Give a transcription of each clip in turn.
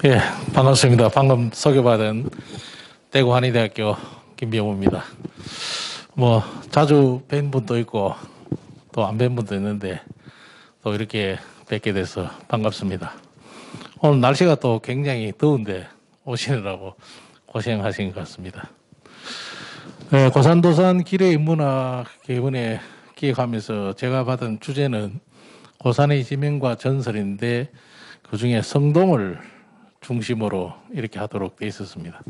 예, 반갑습니다. 방금 소개받은 대구 한의대학교 김병우입니다. 자주 뵌 분도 있고, 또 안 뵌 분도 있는데, 또 이렇게 뵙게 돼서 반갑습니다. 오늘 날씨가 또 굉장히 더운데, 오시느라고 고생하신 것 같습니다. 예, 고산도산 기뢰인문학 개문에 기획하면서 제가 받은 주제는 고산의 지명과 전설인데, 그 중에 성동을 중심으로 이렇게 하도록 돼 있었습니다.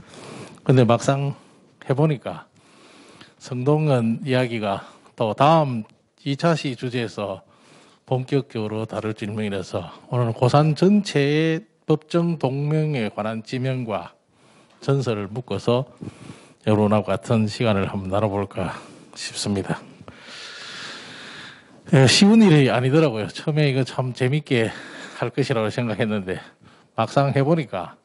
근데 막상 해보니까 성동은 이야기가 또 다음 2차 시 주제에서 본격적으로 다룰 질문이라서 오늘은 고산 전체의 법정 동명에 관한 지명과 전설을 묶어서 여러분하고 같은 시간을 한번 나눠볼까 싶습니다. 쉬운 일이 아니더라고요. 처음에 이거 참 재밌게 할 것이라고 생각했는데 막상 해보니까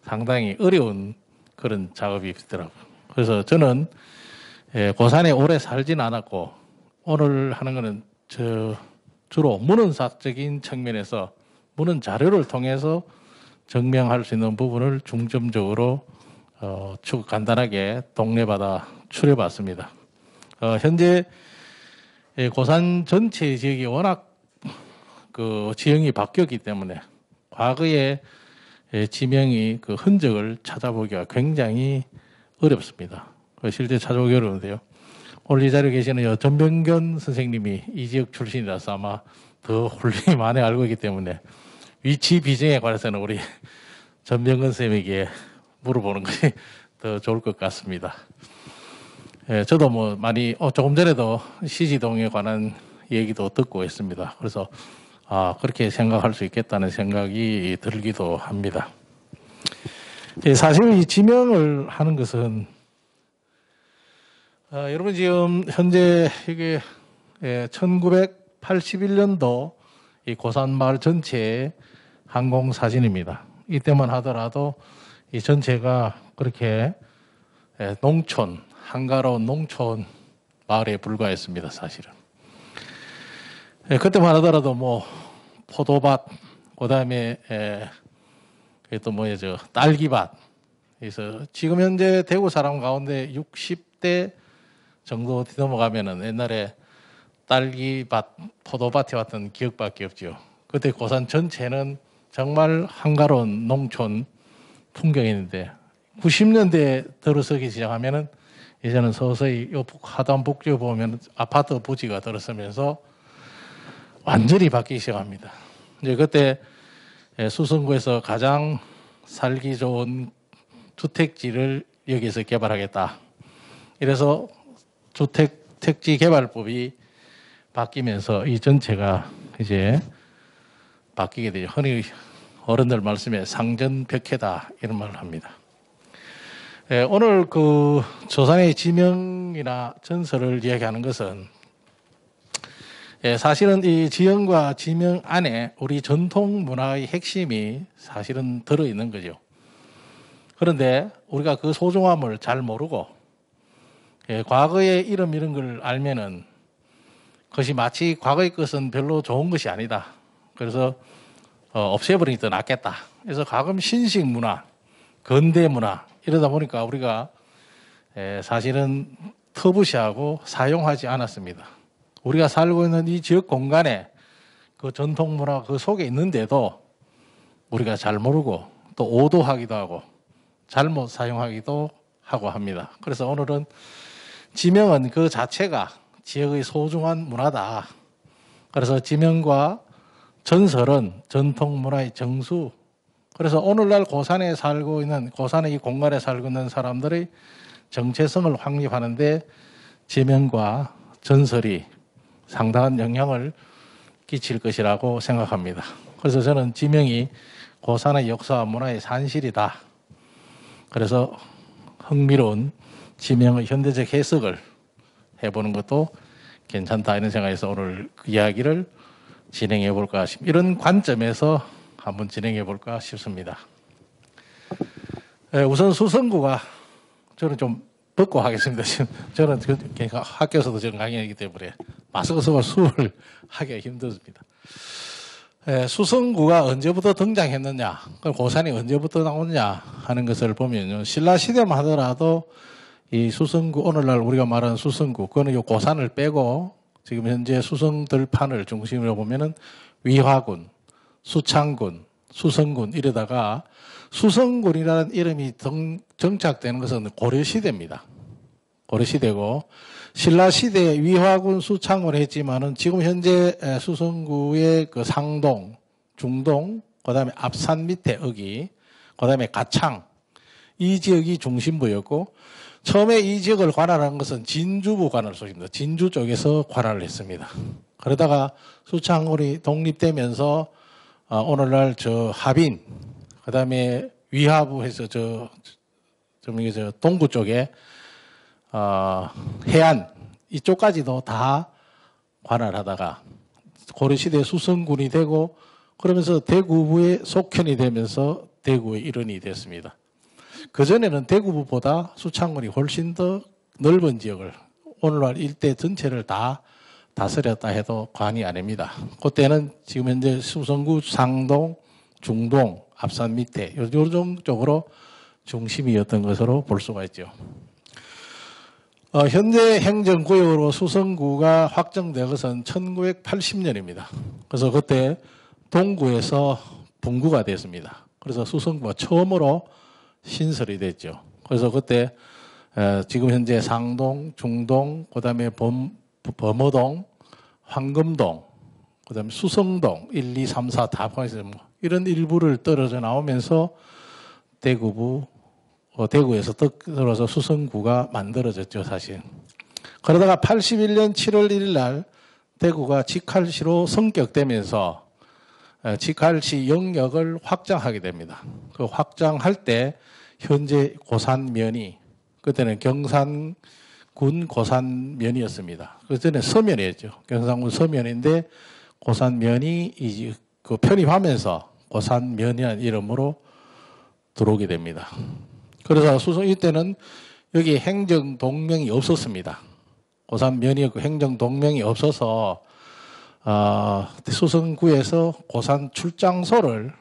상당히 어려운 그런 작업이 있더라고요. 그래서 저는 고산에 오래 살진 않았고 오늘 하는 거는 주로 문헌사적인 측면에서 문헌 자료를 통해서 증명할 수 있는 부분을 중점적으로 간단하게 동네마다 추려봤습니다. 현재 고산 전체 지역이 워낙 그 지형이 바뀌었기 때문에 과거의 지명이 그 흔적을 찾아보기가 굉장히 어렵습니다. 실제 찾아보기 어려운데요. 오늘 이 자리에 계시는 전병견 선생님이 이 지역 출신이라서 아마 더 훌륭히 많이 알고 있기 때문에 위치 비정에 관해서는 우리 전병근 선생님에게 물어보는 것이 더 좋을 것 같습니다. 저도 많이 조금 전에도 시지동에 관한 얘기도 듣고 있습니다. 그래서 그렇게 생각할 수 있겠다는 생각이 들기도 합니다. 사실 이 지명을 하는 것은 여러분 지금 현재 이게 1981년도 이 고산마을 전체의 항공 사진입니다. 이때만 하더라도 이 전체가 그렇게 농촌, 한가로운 농촌 마을에 불과했습니다. 사실은. 그때만 하더라도 포도밭, 그 다음에 또 딸기밭. 그래서 지금 현재 대구 사람 가운데 60대 정도 넘어가면은 옛날에 딸기밭, 포도밭에 왔던 기억밖에 없죠. 그때 고산 전체는 정말 한가로운 농촌 풍경이었는데 90년대 들어서기 시작하면은 이제는 서서히 하단 북쪽 보면 아파트 부지가 들어서면서 완전히 바뀌기 시작합니다. 이제 그때 수성구에서 가장 살기 좋은 주택지를 여기서 개발하겠다. 이래서 주택 택지 개발법이 바뀌면서 이 전체가 이제 바뀌게 되죠. 흔히 어른들 말씀에 상전벽해다 이런 말을 합니다. 오늘 그 조산의 지명이나 전설을 이야기하는 것은 사실은 이 지형과 지명 안에 우리 전통 문화의 핵심이 사실은 들어있는 거죠. 그런데 우리가 그 소중함을 잘 모르고 과거의 이름 이런 걸 알면은 그것이 마치 과거의 것은 별로 좋은 것이 아니다. 그래서 없애버리니 더 낫겠다. 그래서 가끔 신식 문화, 근대 문화 이러다 보니까 우리가 사실은 터부시하고 사용하지 않았습니다. 우리가 살고 있는 이 지역 공간에 그 전통 문화 그 속에 있는데도 우리가 잘 모르고 또 오도하기도 하고 잘못 사용하기도 하고 합니다. 그래서 오늘은 지명은 그 자체가 지역의 소중한 문화다. 그래서 지명과 전설은 전통 문화의 정수. 그래서 오늘날 고산에 살고 있는 고산의 이 공간에 살고 있는 사람들의 정체성을 확립하는데 지명과 전설이 상당한 영향을 끼칠 것이라고 생각합니다. 그래서 저는 지명이 고산의 역사와 문화의 산실이다. 그래서 흥미로운 지명의 현대적 해석을 해보는 것도 괜찮다 이런 생각에서 오늘 그 이야기를 진행해 볼까 싶습니다. 이런 관점에서 한번 진행해 볼까 싶습니다. 우선 수성구가 저는 좀 벗고 하겠습니다. 저는 학교에서도 저는 강의하기 때문에 마스크 쓰고 수업을 하기가 힘들습니다. 수성구가 언제부터 등장했느냐, 고산이 언제부터 나오느냐 하는 것을 보면요. 신라 시대만 하더라도 이 수성구, 오늘날 우리가 말하는 수성구, 그거는 이 고산을 빼고 지금 현재 수성들판을 중심으로 보면은 위화군, 수창군, 수성군 이러다가 수성군이라는 이름이 정착되는 것은 고려시대입니다. 고려시대고 신라시대에 위화군, 수창군을 했지만은 지금 현재 수성구의 그 상동, 중동, 그 다음에 앞산 밑에 어기, 그 다음에 가창, 이 지역이 중심부였고 처음에 이 지역을 관할한 것은 진주부 관할 소입니다. 진주 쪽에서 관할을 했습니다. 그러다가 수창군이 독립되면서 오늘날 저 하빈, 그 다음에 위화부에서 저 동구 쪽에 해안 이쪽까지도 다 관할하다가 고려시대 수성군이 되고 그러면서 대구부의 속현이 되면서 대구의 일원이 됐습니다. 그전에는 대구부보다 수창군이 훨씬 더 넓은 지역을 오늘날 일대 전체를 다 다스렸다 해도 과언이 아닙니다. 그때는 지금 현재 수성구 상동, 중동, 앞산 밑에 요즘 쪽으로 중심이었던 것으로 볼 수가 있죠. 현재 행정구역으로 수성구가 확정된 것은 1980년입니다. 그래서 그때 동구에서 분구가 됐습니다. 그래서 수성구가 처음으로 신설이 됐죠. 그래서 그때 지금 현재 상동, 중동, 그 다음에 범어동, 황금동, 그 다음에 수성동 1, 2, 3, 4 다 포함해서 이런 일부를 떨어져 나오면서 대구에서 떨어져 수성구가 만들어졌죠, 사실. 그러다가 81년 7월 1일 날 대구가 직할시로 성격되면서 직할시 영역을 확장하게 됩니다. 그 확장할 때 현재 고산면이, 그때는 경산군 고산면이었습니다. 그때는 서면이었죠. 경산군 서면인데 고산면이 그 편입하면서 고산면이라는 이름으로 들어오게 됩니다. 그래서 수성 이때는 여기 행정동명이 없었습니다. 고산면이었고 행정동명이 없어서 수성구에서 고산 출장소를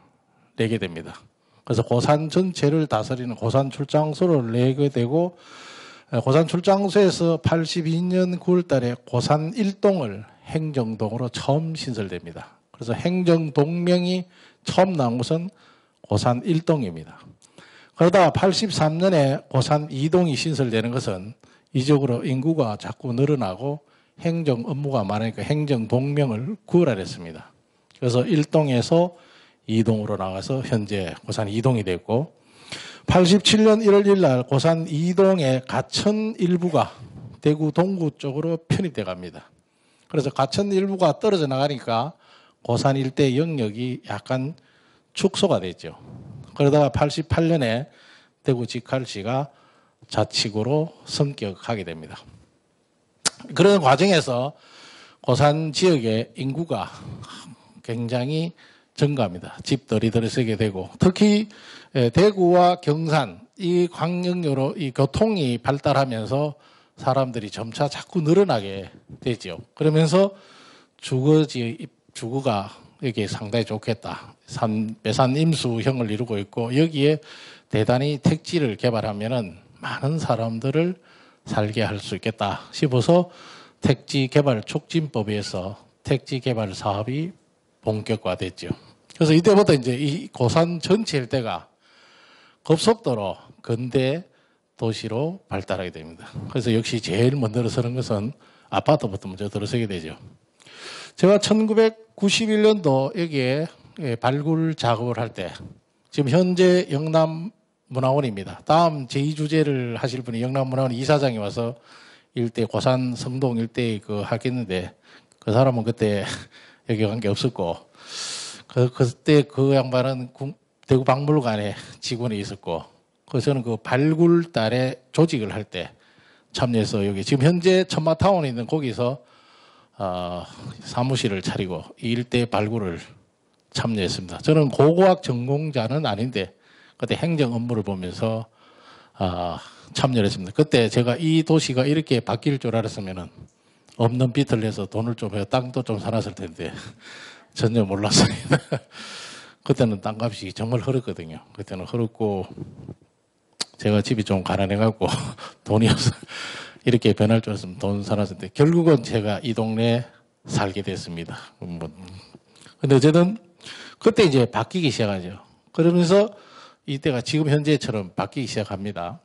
내게 됩니다. 그래서 고산 전체를 다스리는 고산 출장소를 내게 되고 고산 출장소에서 82년 9월 달에 고산 1동을 행정동으로 처음 신설됩니다. 그래서 행정동명이 처음 나온 것은 고산 1동입니다. 그러다가 83년에 고산 2동이 신설되는 것은 이쪽으로 인구가 자꾸 늘어나고 행정 업무가 많으니까 행정동명을 구월하랬습니다. 그래서 1동에서 2동으로 나가서 현재 고산 2동이 됐고 87년 1월 1일 날 고산 2동의 가천 일부가 대구 동구 쪽으로 편입돼 갑니다. 그래서 가천 일부가 떨어져 나가니까 고산 일대 영역이 약간 축소가 됐죠. 그러다가 88년에 대구 직할시가 자치구로 성격하게 됩니다. 그런 과정에서 고산 지역의 인구가 굉장히 증가합니다. 집들이 들어서게 되고 특히 대구와 경산 이 광역으로 이 교통이 발달하면서 사람들이 점차 자꾸 늘어나게 되죠. 그러면서 주거가 여기에 상당히 좋겠다. 배산 임수형을 이루고 있고 여기에 대단히 택지를 개발하면은 많은 사람들을 살게 할 수 있겠다 싶어서 택지개발 촉진법에서 택지개발 사업이 본격화됐죠. 그래서 이때부터 이제 이 고산 전체 일대가 급속도로 근대 도시로 발달하게 됩니다. 그래서 역시 제일 먼저 들어서는 것은 아파트부터 먼저 들어서게 되죠. 제가 1991년도 여기에 발굴 작업을 할 때 지금 현재 영남문화원입니다. 다음 제2주제를 하실 분이 영남문화원 이사장이 와서 일대 고산 성동 일대에 하겠는데 그 사람은 그때 여기 간 게 없었고 그때 그 양반은 대구 박물관에 직원이 있었고 그래서 저는 그 발굴 달에 조직을 할 때 참여해서 여기 지금 현재 천마타운에 있는 거기서 사무실을 차리고 이 일대 발굴을 참여했습니다. 저는 고고학 전공자는 아닌데 그때 행정 업무를 보면서 참여를 했습니다. 그때 제가 이 도시가 이렇게 바뀔 줄 알았으면은 없는 빚을 내서 돈을 좀 해서 땅도 좀 사놨을 텐데 전혀 몰랐습니다. 그때는 땅값이 정말 흐렸거든요. 그때는 흐렸고 제가 집이 좀 가난해갖고 돈이 없어 이렇게 변할 줄 알았으면 돈 살았을 때 결국은 제가 이 동네에 살게 됐습니다. 근데 어쨌든 그때 이제 바뀌기 시작하죠. 그러면서 이때가 지금 현재처럼 바뀌기 시작합니다.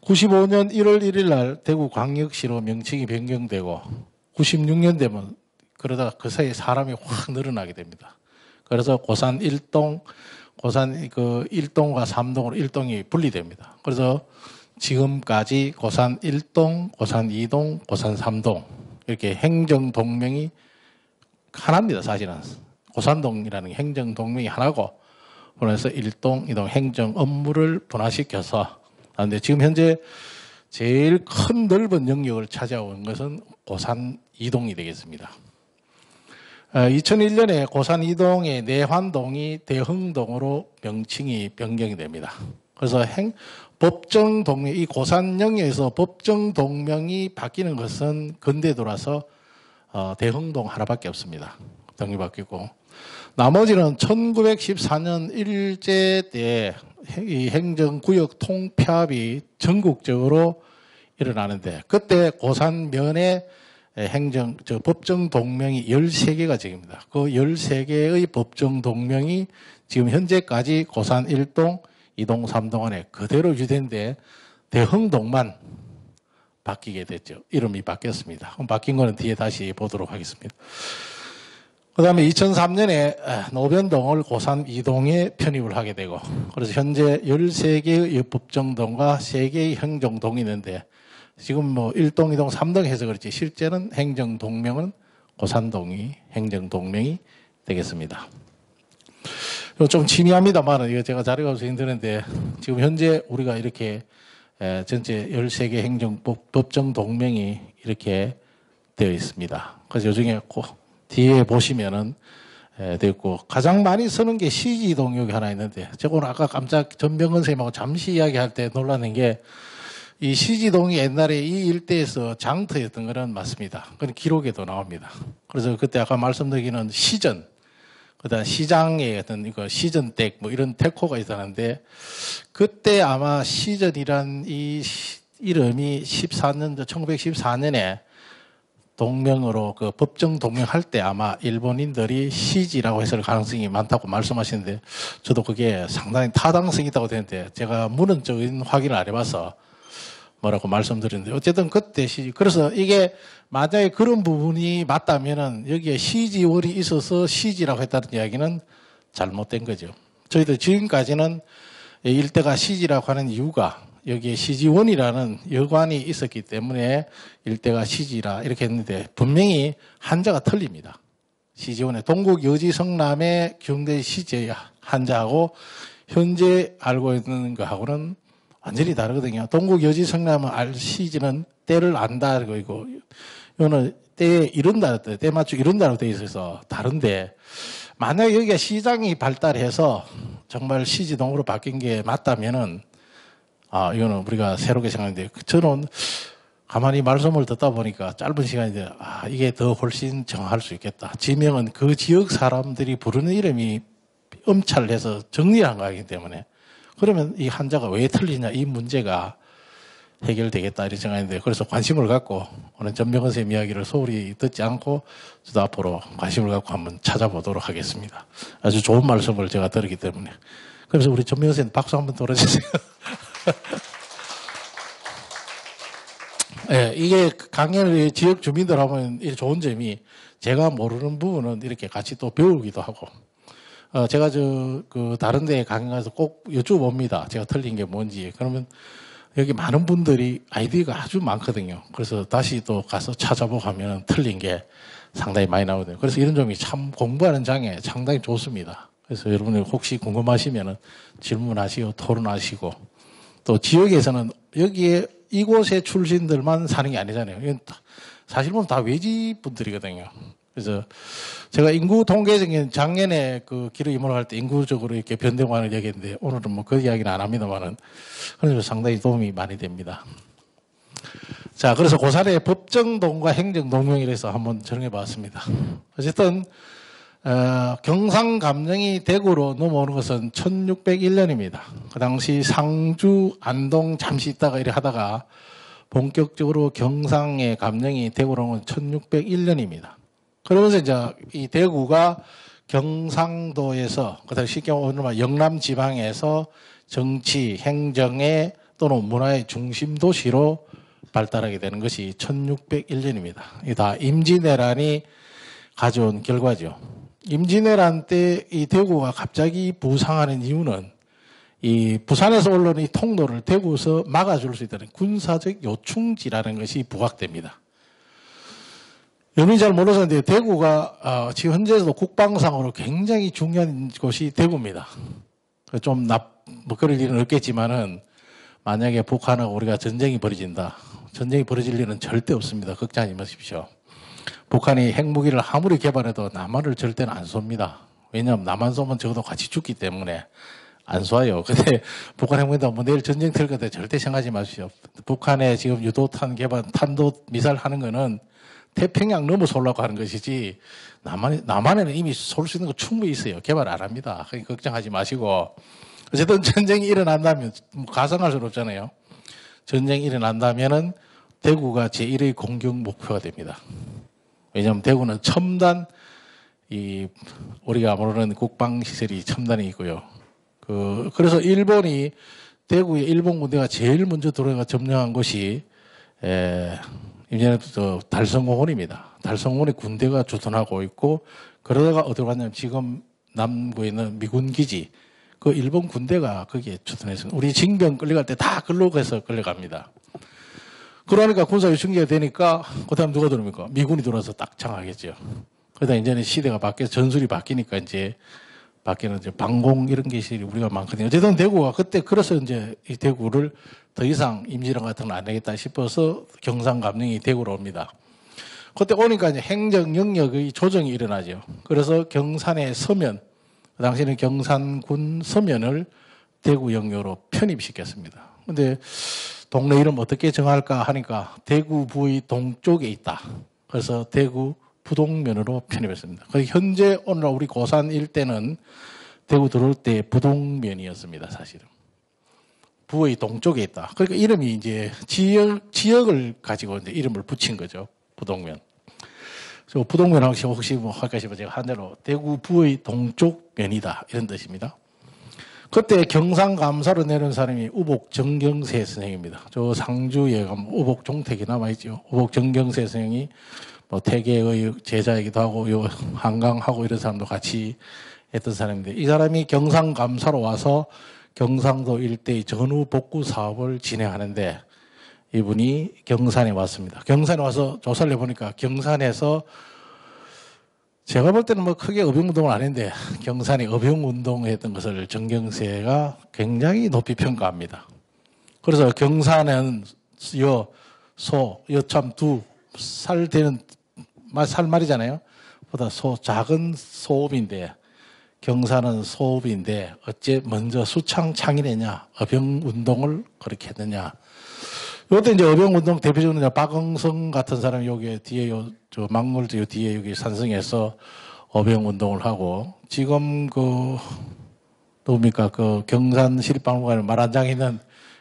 95년 1월 1일 날 대구광역시로 명칭이 변경되고 96년 되면 그러다가 그 사이에 사람이 확 늘어나게 됩니다. 그래서 고산 1동, 고산 그 1동과 3동으로 1동이 분리됩니다. 그래서 지금까지 고산 1동, 고산 2동, 고산 3동 이렇게 행정동명이 하나입니다. 사실은 고산동이라는 게 행정동명이 하나고 그래서 1동, 2동 행정 업무를 분화시켜서 그런데 지금 현재 제일 큰 넓은 영역을 차지하고 있는 것은 고산 2동이 되겠습니다. 2001년에 고산 2동의 내환동이 대흥동으로 명칭이 변경이 됩니다. 그래서 법정 동명, 이 고산 영역에서 법정 동명이 바뀌는 것은 근대 들어와서 대흥동 하나밖에 없습니다. 동이 바뀌고 나머지는 1914년 일제 때 이 행정구역 통폐합이 전국적으로 일어나는데 그때 고산면에 법정 동명이 13개가 적입니다. 그 13개의 법정 동명이 지금 현재까지 고산 1동, 2동, 3동 안에 그대로 유지된데 대흥동만 바뀌게 됐죠. 이름이 바뀌었습니다. 그럼 바뀐 거는 뒤에 다시 보도록 하겠습니다. 그 다음에 2003년에 노변동을 고산 2동에 편입을 하게 되고 그래서 현재 13개의 법정동과 3개의 행정동이 있는데 지금 뭐 1동, 2동, 3동 해서 그렇지 실제는 행정동명은 고산동이 행정동명이 되겠습니다. 좀 치미합니다만 이거 제가 자료가 없어서 힘드는데 지금 현재 우리가 이렇게 전체 13개 법정동명이 이렇게 되어 있습니다. 그래서 요즘에 뒤에 보시면은 됐고 가장 많이 쓰는 게 시지동 여기 하나 있는데 저건 아까 깜짝 전병건 선생님하고 잠시 이야기할 때 놀라는 게 이 시지동이 옛날에 이 일대에서 장터였던 거는 맞습니다. 그건 기록에도 나옵니다. 그래서 그때 아까 말씀드리기는 시전, 그다음 시장의 어떤 이거 시전댁 뭐 이런 테코가 있었는데 그때 아마 시전이란 이 이름이 1914년에 동명으로 그 법정 동명할 때 아마 일본인들이 시지라고 했을 가능성이 많다고 말씀하시는데 저도 그게 상당히 타당성이 있다고 되는데 제가 문헌적인 확인을 안 해봐서 뭐라고 말씀드렸는데 어쨌든 그때 시지 그래서 이게 만약에 그런 부분이 맞다면은 여기에 시지월이 있어서 시지라고 했다는 이야기는 잘못된 거죠. 저희들 지금까지는 일대가 시지라고 하는 이유가 여기에 시지원이라는 여관이 있었기 때문에 일대가 시지라 이렇게 했는데 분명히 한자가 틀립니다. 시지원의 동국 여지 성남의 경대 시제 한자하고 현재 알고 있는 거하고는 완전히 다르거든요. 동국 여지 성남은 알 시지는 때를 안다 그리고 이거는 때에 이른다 때 맞추고 이른다고 되어 있어서 다른데 만약 여기가 시장이 발달해서 정말 시지동으로 바뀐 게 맞다면은 이거는 우리가 새롭게 생각하는데 저는 가만히 말씀을 듣다 보니까 짧은 시간인데 이게 더 훨씬 정할 수 있겠다. 지명은 그 지역 사람들이 부르는 이름이 엄찰해서 정리한 거이기 때문에 그러면 이 한자가 왜 틀리냐 이 문제가 해결되겠다 이렇게 생각했는데 그래서 관심을 갖고 오늘 전병헌 선생님 이야기를 소홀히 듣지 않고 저도 앞으로 관심을 갖고 한번 찾아보도록 하겠습니다. 아주 좋은 말씀을 제가 들었기 때문에 그래서 우리 전병헌 선생님 박수 한번 돌아주세요. 네, 이게 강연을 지역 주민들 하면 좋은 점이 제가 모르는 부분은 이렇게 같이 또 배우기도 하고 제가 다른 데 강연 가서 꼭 여쭤봅니다. 제가 틀린 게 뭔지. 그러면 여기 많은 분들이 아이디어가 아주 많거든요. 그래서 다시 또 가서 찾아보고 하면 틀린 게 상당히 많이 나오거든요. 그래서 이런 점이 참 공부하는 장에 상당히 좋습니다. 그래서 여러분들 혹시 궁금하시면 질문하시고 토론하시고 또 지역에서는 여기에 이곳의 출신들만 사는 게 아니잖아요. 이건 사실 보면 다 외지 분들이거든요. 그래서 제가 인구 통계적인 작년에 그 기록 임무를 할 때 인구적으로 이렇게 변동하는 얘기했는데 오늘은 뭐 그 이야기는 안 합니다만은 그래서 상당히 도움이 많이 됩니다. 자, 그래서 고산의 법정동과 행정동명이라서 한번 정해 봤습니다. 어쨌든 경상감령이 대구로 넘어오는 것은 1601년입니다. 그 당시 상주, 안동 잠시 있다가 이래 하다가 본격적으로 경상의 감령이 대구로 오는 1601년입니다. 그러면서 이제 이 대구가 경상도에서, 그다음 쉽게 말하면 영남 지방에서 정치, 행정의 또는 문화의 중심 도시로 발달하게 되는 것이 1601년입니다. 이 다 임진왜란이 가져온 결과죠. 임진왜란 때 이 대구가 갑자기 부상하는 이유는 이 부산에서 올라오는 이 통로를 대구에서 막아줄 수 있다는 군사적 요충지라는 것이 부각됩니다. 여러분이 잘 몰라서는데 대구가 지금 현재에서도 국방상으로 굉장히 중요한 곳이 대구입니다. 좀 뭐 그럴 일은 없겠지만은 만약에 북한하고 우리가 전쟁이 벌어진다. 전쟁이 벌어질 일은 절대 없습니다. 걱정하지 마십시오. 북한이 핵무기를 아무리 개발해도 남한을 절대는 안 쏩니다. 왜냐하면 남한 쏘면 적어도 같이 죽기 때문에 안 쏴요. 근데 북한 핵무기도 뭐 내일 전쟁 될 거다 절대 생각하지 마십시오. 북한의 지금 유도탄 개발, 탄도 미사일 하는 거는 태평양 넘어서 올라고 하는 것이지 남한에는 이미 쏠 수 있는 거 충분히 있어요. 개발 안 합니다. 그러니까 걱정하지 마시고 어쨌든 전쟁이 일어난다면 뭐 가상할 수는 없잖아요. 전쟁이 일어난다면은 대구가 제1의 공격 목표가 됩니다. 왜냐하면 대구는 첨단 우리가 모르는 국방 시설이 첨단이 있고요. 그래서 일본이 대구에 일본 군대가 제일 먼저 들어가 점령한 곳이 임진왜란 달성공원입니다. 달성공원에 군대가 주둔하고 있고 그러다가 어디로 갔냐면 지금 남부에 있는 미군 기지 그 일본 군대가 거기에 주둔했습니다. 우리 징병 끌려갈 때 다 글로 가서 끌려갑니다. 그러니까 군사 요충지가 되니까 그 다음 누가 들어옵니까? 미군이 들어와서 딱 장악하겠죠. 그러다 이제는 시대가 바뀌어서 전술이 바뀌니까 이제 밖에는 이제 방공 이런 기술이 우리가 많거든요. 어쨌든 대구가 그때 그래서 이제 이 대구를 더 이상 임진왜란 같은 걸 안 되겠다 싶어서 경상감령이 대구로 옵니다. 그때 오니까 이제 행정 영역의 조정이 일어나죠. 그래서 경산의 서면, 그 당시에는 경산군 서면을 대구 영요로 편입시켰습니다. 근데 동네 이름 어떻게 정할까 하니까 대구 부의 동쪽에 있다. 그래서 대구 부동면으로 편입했습니다. 현재 오늘날 우리 고산 일대는 대구 들어올 때 부동면이었습니다. 사실은. 부의 동쪽에 있다. 그러니까 이름이 이제 지역을 가지고 이제 이름을 붙인 거죠. 부동면. 그래서 부동면 혹시 뭐 할까 싶어 제가 한대로 대구 부의 동쪽 면이다. 이런 뜻입니다. 그때 경상감사로 내려온 사람이 우복 정경세 선생입니다. 저 상주에 가면 우복 종택이 남아있죠. 우복 정경세 선생이 뭐 태계의 제자이기도 하고 요 한강하고 이런 사람도 같이 했던 사람인데 이 사람이 경상감사로 와서 경상도 일대의 전후 복구 사업을 진행하는데 이분이 경산에 왔습니다. 경산에 와서 조사를 해보니까 경산에서 제가 볼 때는 뭐 크게 어병운동을 안 했는데 경산이 어병운동을 했던 것을 정경세가 굉장히 높이 평가합니다. 그래서 경산은 여참 두 살 되는 살말이잖아요. 보다 작은 소읍인데 경산은 소읍인데 어째 먼저 수창창이랬냐 어병운동을 그렇게 했느냐. 이것도 이제 어병운동 대표적으로 박응성 같은 사람이 여기 뒤에 저 막물도 뒤에 여기 산성에서 어병운동을 하고 지금 누굽니까 경산 시립박물관에 말한장에 있는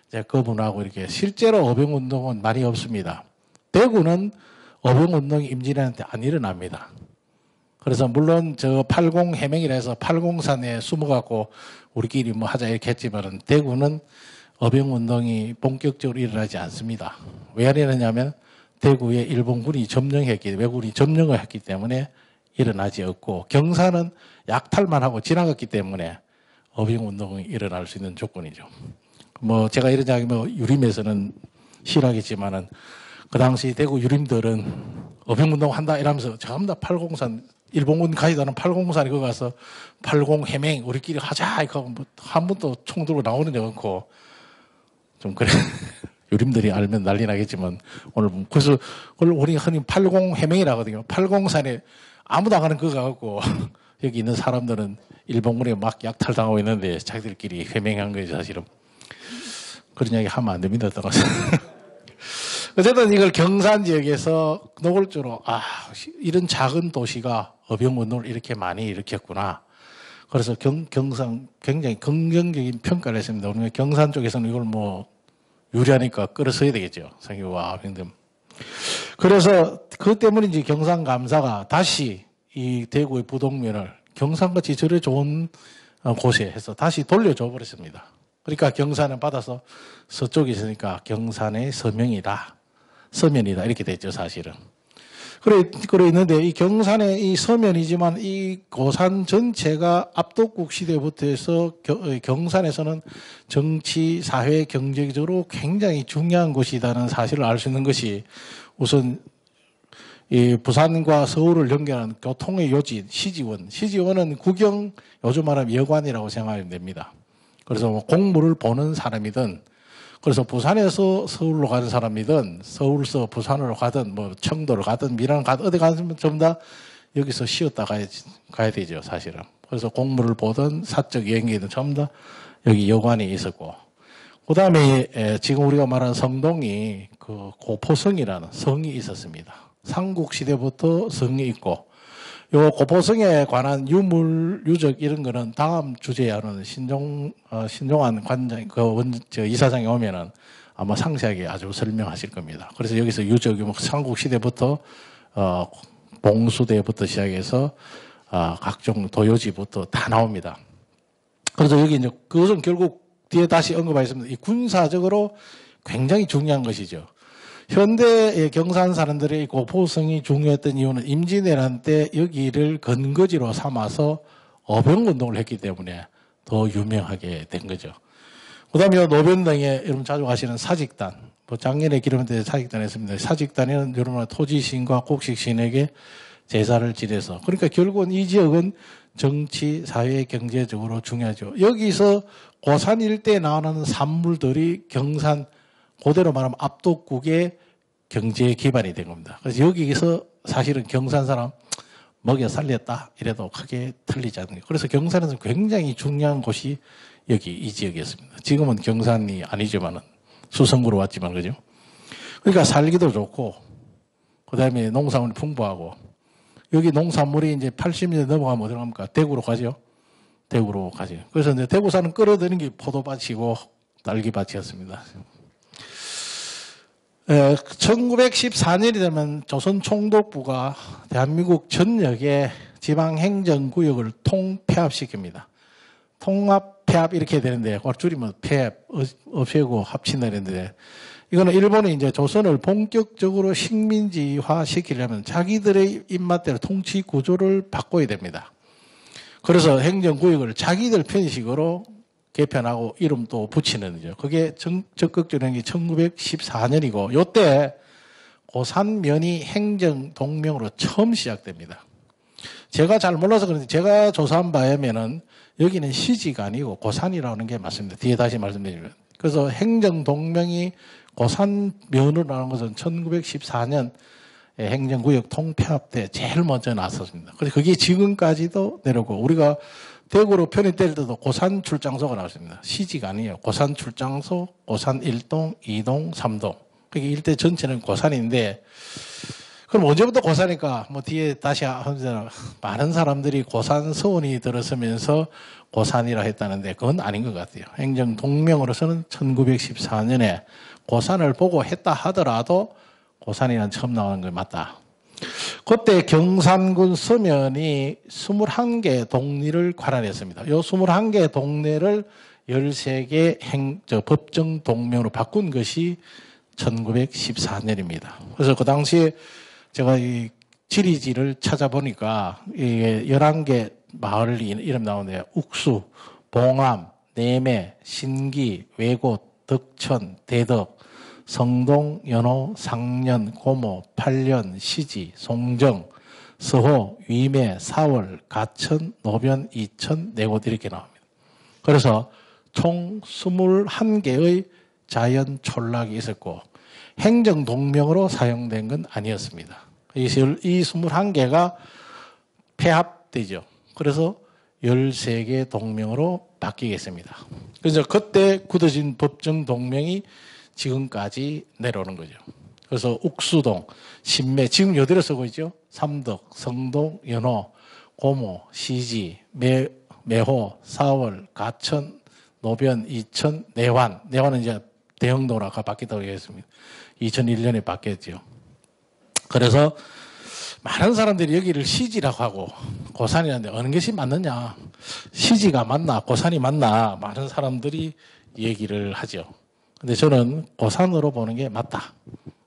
이제 그분하고 이렇게 실제로 어병운동은 많이 없습니다. 대구는 어병운동이 임진왜란 때 안 일어납니다. 그래서 물론 저 80 해명이라 해서 80산에 숨어갖고 우리끼리 뭐 하자 이렇게 했지만은 대구는 어병운동이 본격적으로 일어나지 않습니다. 왜 안 일어나냐면 대구에 일본군이 외국군이 점령을 했기 때문에 일어나지 않고 경산은 약탈만 하고 지나갔기 때문에 어병운동이 일어날 수 있는 조건이죠. 뭐 제가 이런 이야기 유림에서는 싫어하겠지만은 그 당시 대구 유림들은 어병운동 한다 이러면서 전부 다 80산 일본군 가이드는 80산에 거기 가서 80 해맹 우리끼리 하자 이거 뭐 한 번도 총 들고 나오는 적 없고 좀 그래 유림들이 알면 난리 나겠지만 오늘 그래서 우리 흔히 80 해맹이라 하거든요. 80산에 아무도 안 가는 거 가갖고 여기 있는 사람들은 일본군에 막 약탈당하고 있는데 자기들끼리 해맹한 거죠 사실은. 그런 이야기 하면 안 됩니다. 따라서. 어쨌든 이걸 경산 지역에서 노골적으로 이런 작은 도시가 어병운동을 이렇게 많이 일으켰구나. 그래서 경상 굉장히 긍정적인 평가를 했습니다. 우리가 경산 쪽에서는 이걸 뭐 유리하니까 끌어서야 되겠죠. 상교와 어병들. 그래서 그 때문인지 경상감사가 다시 이 대구의 부동면을 경산같이 저래 좋은 곳에 해서 다시 돌려줘 버렸습니다. 그러니까 경산은 받아서 서쪽에 있으니까 경산의 서면이다 이렇게 됐죠, 사실은. 그래 있는데 이 경산의 이 서면이지만 이 고산 전체가 압독국 시대부터 해서 경산에서는 정치, 사회, 경제적으로 굉장히 중요한 곳이라는 사실을 알 수 있는 것이 우선 이 부산과 서울을 연결하는 교통의 요지 시지원은 국영, 요즘 말하면 여관이라고 생각하면 됩니다. 그래서 뭐 공무를 보는 사람이든, 그래서 부산에서 서울로 가는 사람이든, 서울서 부산으로 가든, 뭐 청도를 가든, 밀양을 가든, 어디 가든 전부 다 여기서 쉬었다 가야 되죠, 사실은. 그래서 공무를 보든, 사적 여행이든 전부 다 여기 여관이 있었고, 그 다음에 지금 우리가 말하는 성동이 그 고포성이라는 성이 있었습니다. 삼국시대부터 성이 있고, 요 고포성에 관한 유물, 유적 이런 거는 다음 주제에 하는 신종환 관장, 이사장이 오면은 아마 상세하게 아주 설명하실 겁니다. 그래서 여기서 유적이 뭐 삼국시대부터, 봉수대부터 시작해서, 각종 도요지부터 다 나옵니다. 그래서 여기 이제 그것은 결국 뒤에 다시 언급하겠습니다. 이 군사적으로 굉장히 중요한 것이죠. 현대의 경산 사람들의 고포성이 중요했던 이유는 임진왜란 때 여기를 근거지로 삼아서 어병운동을 했기 때문에 더 유명하게 된 거죠. 그 다음에 노변당에 여러분 자주 가시는 사직단, 뭐 작년에 기름때 사직단 했습니다. 사직단에는 여러분 토지신과 곡식신에게 제사를 지내서, 그러니까 결국은 이 지역은 정치, 사회, 경제적으로 중요하죠. 여기서 고산 일대에 나오는 산물들이 경산, 그대로 말하면 압독국의 경제 기반이 된 겁니다. 그래서 여기서 사실은 경산 사람 먹여 살렸다 이래도 크게 틀리지 않는 거예요. 그래서 경산에서 굉장히 중요한 곳이 여기 이 지역이었습니다. 지금은 경산이 아니지만은 수성구로 왔지만, 그죠? 그러니까 살기도 좋고, 그 다음에 농산물이 풍부하고, 여기 농산물이 이제 80년 넘어가면 어디로 갑니까? 대구로 가죠? 대구로 가죠. 그래서 이제 대구산은 끌어들이는 게 포도밭이고 딸기밭이었습니다. 1914년이 되면 조선 총독부가 대한민국 전역의 지방행정구역을 통폐합시킵니다. 통합폐합 이렇게 되는데, 그걸 줄이면 폐합, 없애고 합친다 이랬는데, 이거는 일본이 이제 조선을 본격적으로 식민지화 시키려면 자기들의 입맛대로 통치 구조를 바꿔야 됩니다. 그래서 행정구역을 자기들 편식으로 개편하고 이름도 붙이는 거죠. 그게 적극적인 게 1914년이고, 요때 고산면이 행정동명으로 처음 시작됩니다. 제가 잘 몰라서 그런데 제가 조사한 바에 하면은 여기는 시지가 아니고 고산이라는 게 맞습니다. 뒤에 다시 말씀드리면. 그래서 행정동명이 고산면으로 나온 것은 1914년 행정구역 통폐합 때 제일 먼저 나섰습니다. 그래서 그게 지금까지도 내려오고, 우리가 대구로 편입될 때도 고산 출장소가 나왔습니다. 시지가 아니에요. 고산 출장소, 고산 1동, 2동, 3동. 그게 일대 전체는 고산인데, 그럼 언제부터 고산일까? 뭐 뒤에 다시 하면서 많은 사람들이 고산 서원이 들어서면서 고산이라 했다는데 그건 아닌 것 같아요. 행정동명으로서는 1914년에 고산을 보고 했다 하더라도 고산이란 처음 나오는 게 맞다. 그때 경산군 서면이 21개 동리를 관할했습니다. 이 21개 동네를 13개 법정 동명으로 바꾼 것이 1914년입니다. 그래서 그 당시에 제가 이 지리지를 찾아보니까 이게 11개 마을 이름 나오는데요. 욱수, 봉암, 내매, 신기, 외곳, 덕천, 대덕, 성동, 연호, 상년, 고모, 팔년, 시지, 송정, 서호, 위매, 사월, 가천, 노변, 이천, 내곳 이렇게 나옵니다. 그래서 총 21개의 자연 촌락이 있었고 행정동명으로 사용된 건 아니었습니다. 이 21개가 폐합되죠. 그래서 13개 동명으로 바뀌겠습니다. 그래서 그때 굳어진 법정 동명이 지금까지 내려오는 거죠. 그래서 욱수동, 신매, 지금 여대로 쓰고 있죠. 삼덕, 성동, 연호, 고모, 시지, 매호, 사월, 가천, 노변, 이천, 내환. 내환은 이제 대흥도로 아까 바뀌었다고 얘기했습니다. 2001년에 바뀌었죠. 그래서 많은 사람들이 여기를 시지라고 하고 고산이라는데 어느 것이 맞느냐. 시지가 맞나 고산이 맞나 많은 사람들이 얘기를 하죠. 근데 저는 고산으로 보는 게 맞다.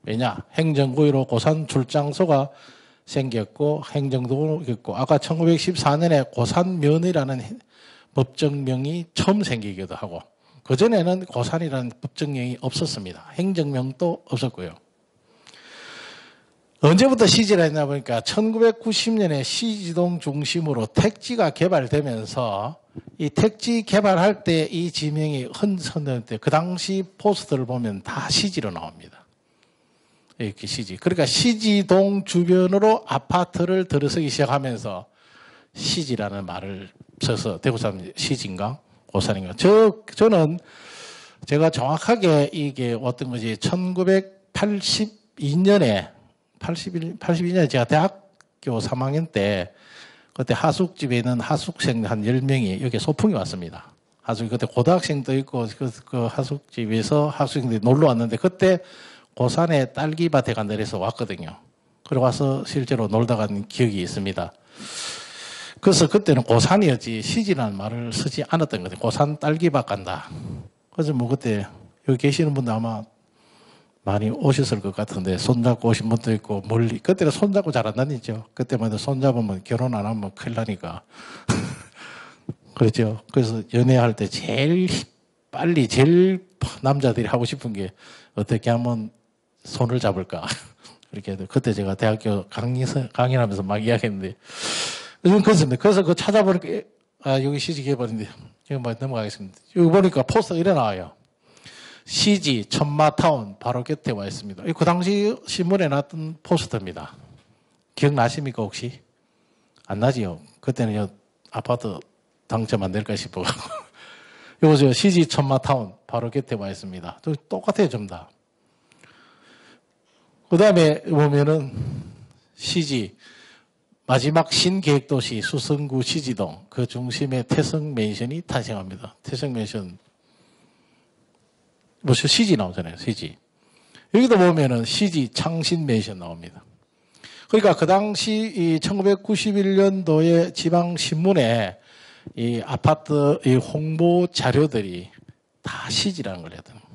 왜냐? 행정구역으로 고산 출장소가 생겼고 행정도로 있고 아까 1914년에 고산면이라는 법정명이 처음 생기기도 하고 그전에는 고산이라는 법정명이 없었습니다. 행정명도 없었고요. 언제부터 시지를 했나 보니까 1990년에 시지동 중심으로 택지가 개발되면서 이 택지 개발할 때 이 지명이 흔선될 때 그 당시 포스터를 보면 다 시지로 나옵니다. 이렇게 시지. 그러니까 시지동 주변으로 아파트를 들어서기 시작하면서 시지라는 말을 써서 대구 사람 시지인가 고산인가. 저는 제가 정확하게 이게 어떤 거지 1982년에 82년에 제가 대학교 3학년 때 그때 하숙집에 있는 하숙생 한 10명이 여기 소풍이 왔습니다. 그때 고등학생도 있고 그 하숙집에서 학생들이 놀러 왔는데 그때 고산에 딸기밭에 간다 해서 왔거든요. 그리고 와서 실제로 놀다 간 기억이 있습니다. 그래서 그때는 고산이었지 시지라는 말을 쓰지 않았던 거예요. 고산 딸기밭 간다. 그래서 뭐 그때 여기 계시는 분들 아마 많이 오셨을 것 같은데 손잡고 오신 분도 있고 멀리 그때는 손잡고 잘 안 다니죠. 그때만 해도 손잡으면 결혼 안 하면 큰일 나니까 그렇죠. 그래서 연애할 때 제일 빨리 제일 남자들이 하고 싶은 게 어떻게 하면 손을 잡을까 이렇게 해도 그때 제가 대학교 강의하면서 막 이야기했는데 그렇습니다. 그래서 그 찾아보니까 여기 시지 개발인데 여기 뭐 넘어가겠습니다. 여기 보니까 포스터가 이래 나와요. 시지 천마타운 바로 곁에 와 있습니다. 그 당시 신문에 났던 포스터입니다. 기억나십니까 혹시? 안 나지요? 그때는 아파트 당첨 안 될까 싶어. 이거 시지 천마타운 바로 곁에 와 있습니다. 똑같아요 좀 다. 그 다음에 보면은 시지 마지막 신계획도시 수성구 시지동 그 중심에 태성맨션이 탄생합니다. 태성맨션 뭐 시지 나오잖아요. 시지. 여기도 보면은 시지 창신맨션 나옵니다. 그러니까 그 당시 이 1991년도에 지방신문에 이 아파트 이 홍보 자료들이 다 시지라는 걸 하더라고요.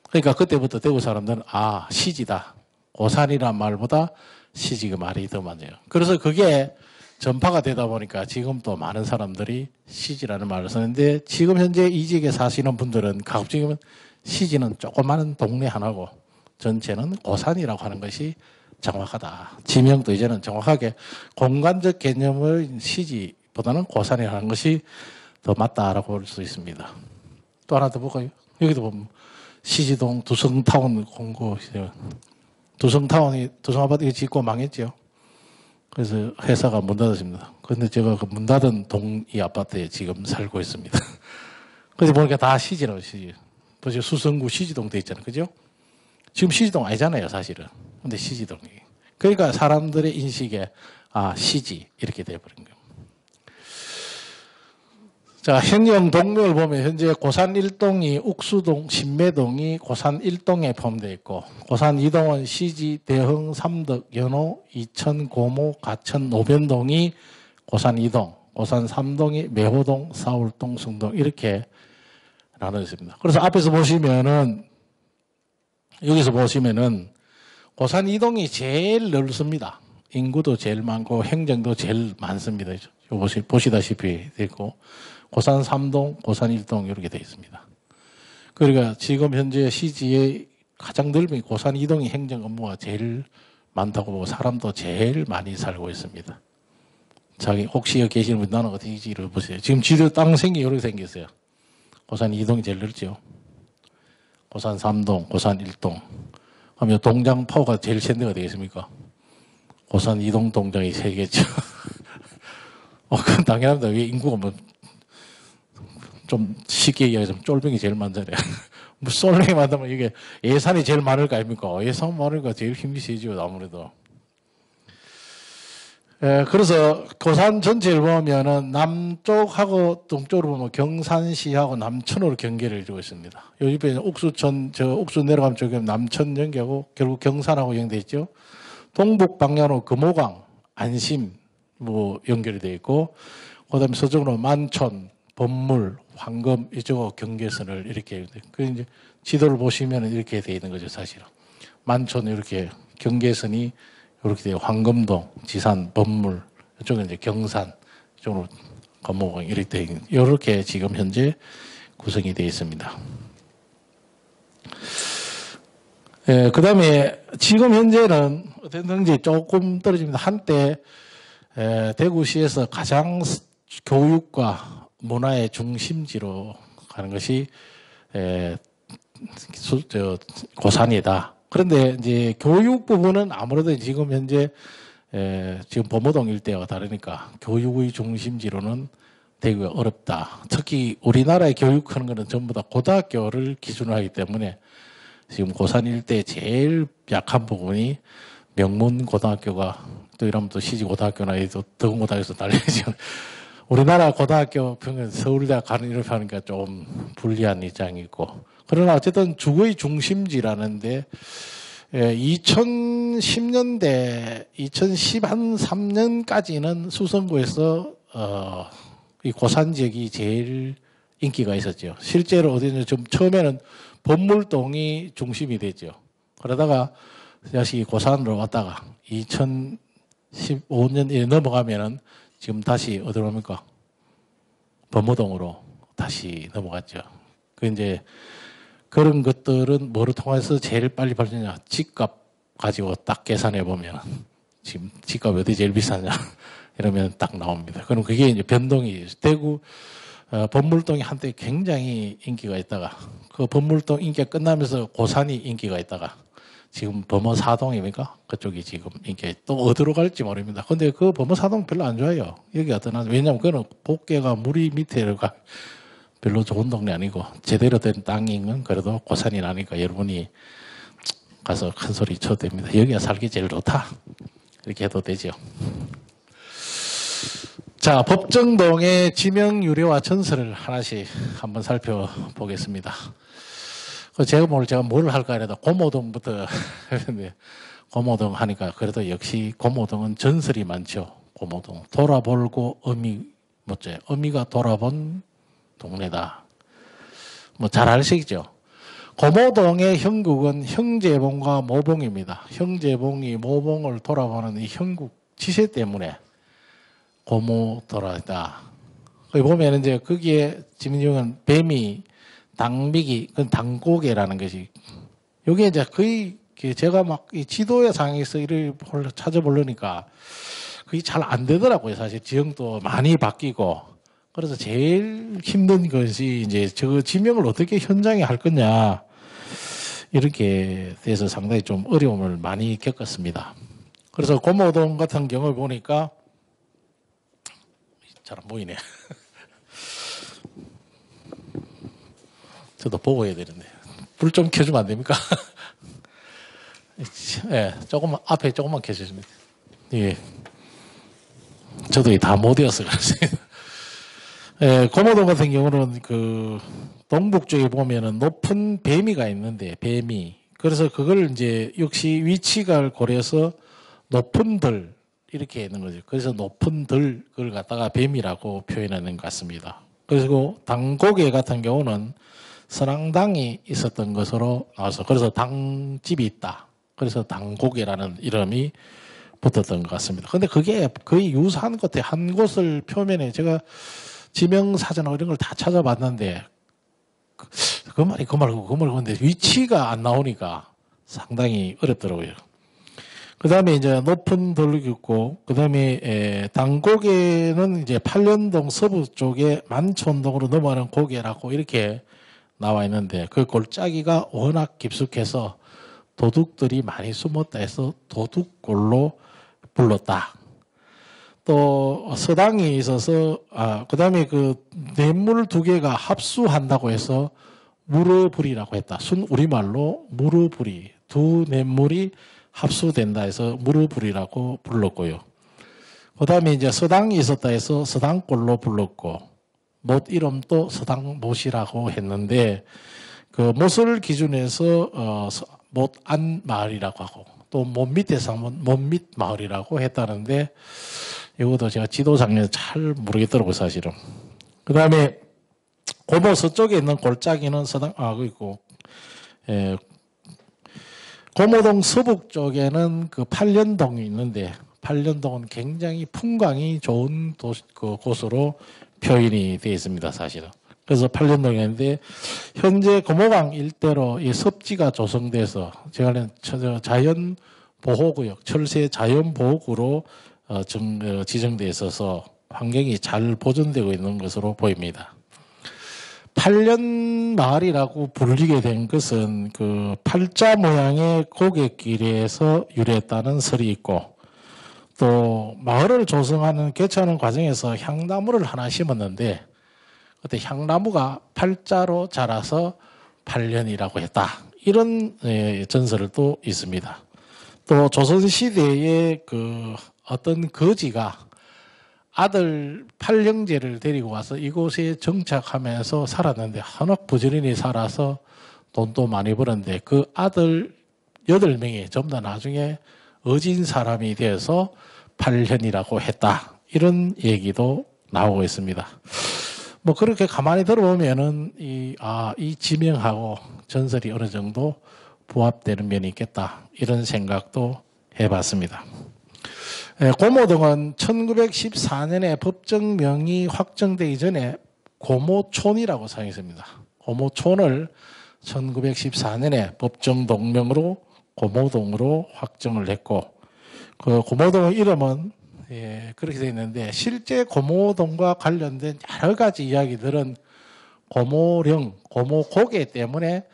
그러니까 그때부터 대구 사람들은 시지다. 고산이란 말보다 시지가 말이 더 맞아요. 그래서 그게 전파가 되다 보니까 지금 또 많은 사람들이 시지라는 말을 쓰는데 지금 현재 이 지역에 사시는 분들은 가급적이면 시지는 조그마한 동네 하나고 전체는 고산이라고 하는 것이 정확하다. 지명도 이제는 정확하게 공간적 개념의 시지보다는 고산이라는 것이 더 맞다라고 볼 수 있습니다. 또 하나 더 볼까요? 여기도 보면 시지동 두성타운 공고 두성타운이 두성아파트 짓고 망했죠. 그래서 회사가 문 닫았습니다. 그런데 제가 그 문 닫은 이 아파트에 지금 살고 있습니다. 그래서 보니까 다 시지라고 시지. 벌써 수성구 시지동 돼 있잖아요. 그죠? 지금 시지동 아니잖아요, 사실은. 근데 시지동이. 그러니까 사람들의 인식에 시지 이렇게 돼버린 거예요. 자, 현영 동묘를 보면 현재 고산 1동이 욱수동, 신매동이 고산 1동에 포함되어 있고 고산 2동은 시지, 대흥, 삼덕, 연호, 이천, 고모, 가천, 노변동이 고산 2동, 고산 3동이 매호동, 사울동, 승동 이렇게 나눠 있습니다. 그래서 앞에서 보시면은 여기서 보시면은 고산 2동이 제일 넓습니다. 인구도 제일 많고 행정도 제일 많습니다. 보시다시피 되고 고산 3동, 고산 1동 이렇게 되어 있습니다. 그러니까 지금 현재 시지의 가장 넓은 고산 2동이 행정 업무가 제일 많다고 보고 사람도 제일 많이 살고 있습니다. 혹시 여기 계시는 분 나는 어떻게 지를 보세요. 지금 지도 땅 생긴 이렇게 생겼어요. 고산 2동이 제일 넓죠. 고산 3동, 고산 1동. 하면 동장포가 제일 센 데가 되겠습니까? 고산 2동 동장이 3개죠. 그건 당연합니다. 왜 인구가 좀 쉽게 얘기하자면 쫄병이 제일 많잖아요. 뭐 쏠랭이 많다면 이게 예산이 제일 많을 거 아닙니까? 예산 많으니까 제일 힘이 세죠, 아무래도. 그래서 고산 전체를 보면은 남쪽하고 동쪽으로 보면 경산시하고 남천으로 경계를 이루고 있습니다. 요 옆에 옥수천, 옥수 내려가면 저기 남천 연계하고 결국 경산하고 연계되어 있죠. 동북 방향으로 금호강, 안심 뭐 연결이 되어 있고, 그 다음에 서쪽으로 만촌, 범물, 황금 이쪽으로 경계선을 이렇게, 그 이제 지도를 보시면 이렇게 되어 있는 거죠, 사실은. 만촌 이렇게 경계선이 이렇게 돼요. 황금동, 지산, 범물, 이쪽은 이제 경산, 이쪽으로 금호강 이렇게 되어 있는, 이렇게 지금 현재 구성이 되어 있습니다. 그 다음에 지금 현재는 어떤지 조금 떨어집니다. 한때 대구시에서 가장 교육과 문화의 중심지로 가는 것이 고산이다. 그런데 이제 교육 부분은 아무래도 지금 현재 지금 범어동 일대와 다르니까 교육의 중심지로는 되기가 어렵다. 특히 우리나라의 교육하는 것은 전부 다 고등학교를 기준으로 하기 때문에 지금 고산 일대 제일 약한 부분이 명문고등학교가, 또 이러면 또 시지고등학교나 덕원고등학교에서 달려지죠. 우리나라 고등학교 평균 서울대학 가는 이렇게 하니까 좀 불리한 입장이 있고, 그러나 어쨌든 주거의 중심지라는데 2010년대, 2013년까지는 수성구에서 이 고산 지역이 제일 인기가 있었죠. 실제로 어디는 좀 처음에는 범물동이 중심이 되죠. 그러다가 다시 고산으로 왔다가 2015년에 넘어가면은 지금 다시 어디로 옵니까? 범어동으로 다시 넘어갔죠. 그 이제 그런 것들은 뭐를 통해서 제일 빨리 발전하냐? 집값 가지고 딱 계산해 보면 지금 집값 어디 제일 비싸냐? 이러면 딱 나옵니다. 그럼 그게 이제 변동이, 대구 범물동이 한때 굉장히 인기가 있다가 그 범물동 인기가 끝나면서 고산이 인기가 있다가 지금 범어사동입니까? 그쪽이 지금 인기가 또 어디로 갈지 모릅니다. 근데 그 범어사동 별로 안 좋아요. 여기 어떠나, 왜냐면 그거는 복개가 물이 밑에가 별로 좋은 동네 아니고 제대로 된 땅인 그래도 고산이 나니까 여러분이 가서 큰 소리 쳐도 됩니다. 여기가 살기 제일 좋다. 이렇게 해도 되죠. 자, 법정동의 지명 유래와 전설을 하나씩 한번 살펴보겠습니다. 제가 뭘 할까 해도 고모동부터 했는데, 고모동 하니까 그래도 역시 고모동은 전설이 많죠. 고모동. 돌아볼고 어미 못지. 어미가 돌아본 동네다. 뭐 잘 아시겠죠? 고모동의 형국은 형제봉과 모봉입니다. 형제봉이 모봉을 돌아보는 이 형국 지세 때문에 고모도라다. 거기 보면 이제 거기에 지명은 뱀이, 당비기, 그건 당고개라는 것이. 여기에 이제 거의 제가 막 이 지도의 상에서 이를 찾아보려니까 그게 잘 안 되더라고요. 사실 지형도 많이 바뀌고. 그래서 제일 힘든 것이 이제 저 지명을 어떻게 현장에 할 거냐. 이렇게 돼서 상당히 좀 어려움을 많이 겪었습니다. 그래서 고모동 같은 경우를 보니까 잘 안 보이네. 저도 보고 해야 되는데. 불 좀 켜주면 안 됩니까? 예, 조금만, 앞에 조금만 켜주시면. 예. 저도 다 못 이어서 그랬어요. 예, 고모동 같은 경우는 그 동북 쪽에 보면은 높은 뱀이가 있는데, 뱀이. 그래서 그걸 이제 역시 위치가 고려해서 높은 들, 이렇게 있는 거죠. 그래서 높은 들, 그걸 갖다가 뱀이라고 표현하는 것 같습니다. 그리고 당고개 같은 경우는 선앙당이 있었던 것으로 나와서, 그래서 당집이 있다. 그래서 당고개라는 이름이 붙었던 것 같습니다. 근데 그게 거의 유사한 것 같아요. 한 곳을 표면에 제가 지명사전하고 이런 걸 다 찾아봤는데, 그 말이 근데 위치가 안 나오니까 상당히 어렵더라고요. 그 다음에 이제 높은 돌이 있고, 그 다음에 당고개는 이제 팔년동 서부 쪽에 만촌동으로 넘어가는 고개라고 이렇게 나와 있는데, 그 골짜기가 워낙 깊숙해서 도둑들이 많이 숨었다 해서 도둑골로 불렀다. 또 서당이 있어서, 그 다음에 그 냇물 두 개가 합수한다고 해서 무르불이라고 했다. 순 우리말로 무르불이, 두 냇물이 합수된다 해서 무르불이라고 불렀고요. 그 다음에 이제 서당이 있었다 해서 서당골로 불렀고, 못 이름도 서당못이라고 했는데, 그 못을 기준해서, 못안 마을이라고 하고, 또 못 밑에서 하면 못밑 마을이라고 했다는데, 이것도 제가 지도상에서 잘 모르겠더라고요, 사실은. 그 다음에, 고모 서쪽에 있는 골짜기는 그리고, 고모동 서북 쪽에는 그 팔련동이 있는데, 팔련동은 굉장히 풍광이 좋은 곳으로 표현이 되어 있습니다, 사실은. 그래서 팔련동이 있는데, 현재 고모강 일대로 이 섭지가 조성돼서, 제가 자연보호구역, 철새 자연보호구로 지정되어 있어서 환경이 잘 보존되고 있는 것으로 보입니다. 팔련마을이라고 불리게 된 것은 그 팔자 모양의 고갯길에서 유래했다는 설이 있고, 또 마을을 조성하는 개최하는 과정에서 향나무를 하나 심었는데, 그때 향나무가 팔자로 자라서 팔련이라고 했다. 이런 전설을 또 있습니다. 또 조선시대에 그 어떤 거지가 아들 팔형제를 데리고 와서 이곳에 정착하면서 살았는데 한옥 부지런히 살아서 돈도 많이 벌었는데 그 아들 8명이 전부 다 나중에 어진 사람이 되어서 팔현이라고 했다. 이런 얘기도 나오고 있습니다. 뭐 그렇게 가만히 들어보면은 이 지명하고 전설이 어느 정도 부합되는 면이 있겠다. 이런 생각도 해봤습니다. 고모동은 1914년에 법정명이 확정되기 전에 고모촌이라고 사용했습니다. 고모촌을 1914년에 법정동명으로 고모동으로 확정을 했고, 그 고모동의 이름은 그렇게 되어 있는데, 실제 고모동과 관련된 여러 가지 이야기들은 고모령, 고모고개 때문에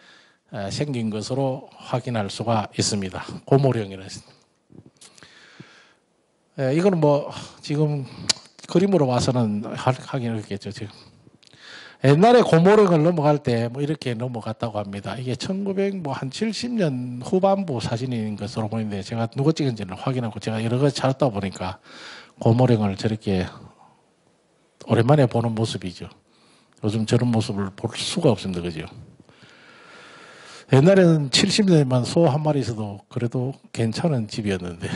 생긴 것으로 확인할 수가 있습니다. 고모령이라는. 이거는 뭐 지금 그림으로 봐서는 하긴 어렵겠죠. 지금 옛날에 고모령을 넘어갈 때 뭐 이렇게 넘어갔다고 합니다. 이게 1970년 후반부 사진인 것으로 보이는데, 제가 누가 찍은지는 확인하고 제가 여러 가지 찾다 보니까 고모령을 저렇게 오랜만에 보는 모습이죠. 요즘 저런 모습을 볼 수가 없습니다. 그죠? 옛날에는 70년에만 소 한 마리 있어도 그래도 괜찮은 집이었는데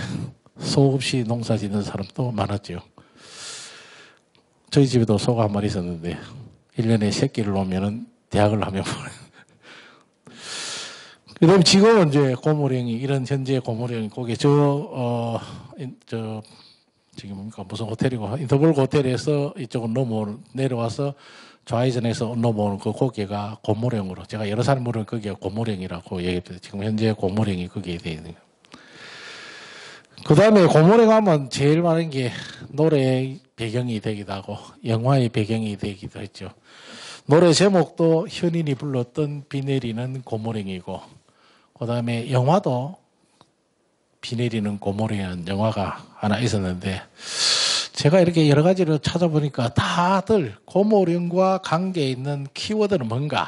소 없이 농사 짓는 사람도 많았죠. 저희 집에도 소가 한 마리 있었는데 1년에 새끼를 놓으면 대학을 하면 그 다음에 지금은 이제 고모령이, 이런 현재 고모령이 거기 지금 뭡니까? 무슨 호텔이고, 인터볼 호텔에서 이쪽으로 내려와서 좌회전해서 넘어오는 그 고개가 고모령으로, 제가 여러 사람 물은 거기가 고모령이라고 얘기했어요. 지금 현재 고모령이 거기에 되어 있는 거예요. 그 다음에 고모령 하면 제일 많은 게 노래의 배경이 되기도 하고 영화의 배경이 되기도 했죠. 노래 제목도 현인이 불렀던 비 내리는 고모령이고, 그 다음에 영화도 비 내리는 고모령이라는 영화가 하나 있었는데, 제가 이렇게 여러 가지를 찾아보니까 다들 고모령과 관계에 있는 키워드는 뭔가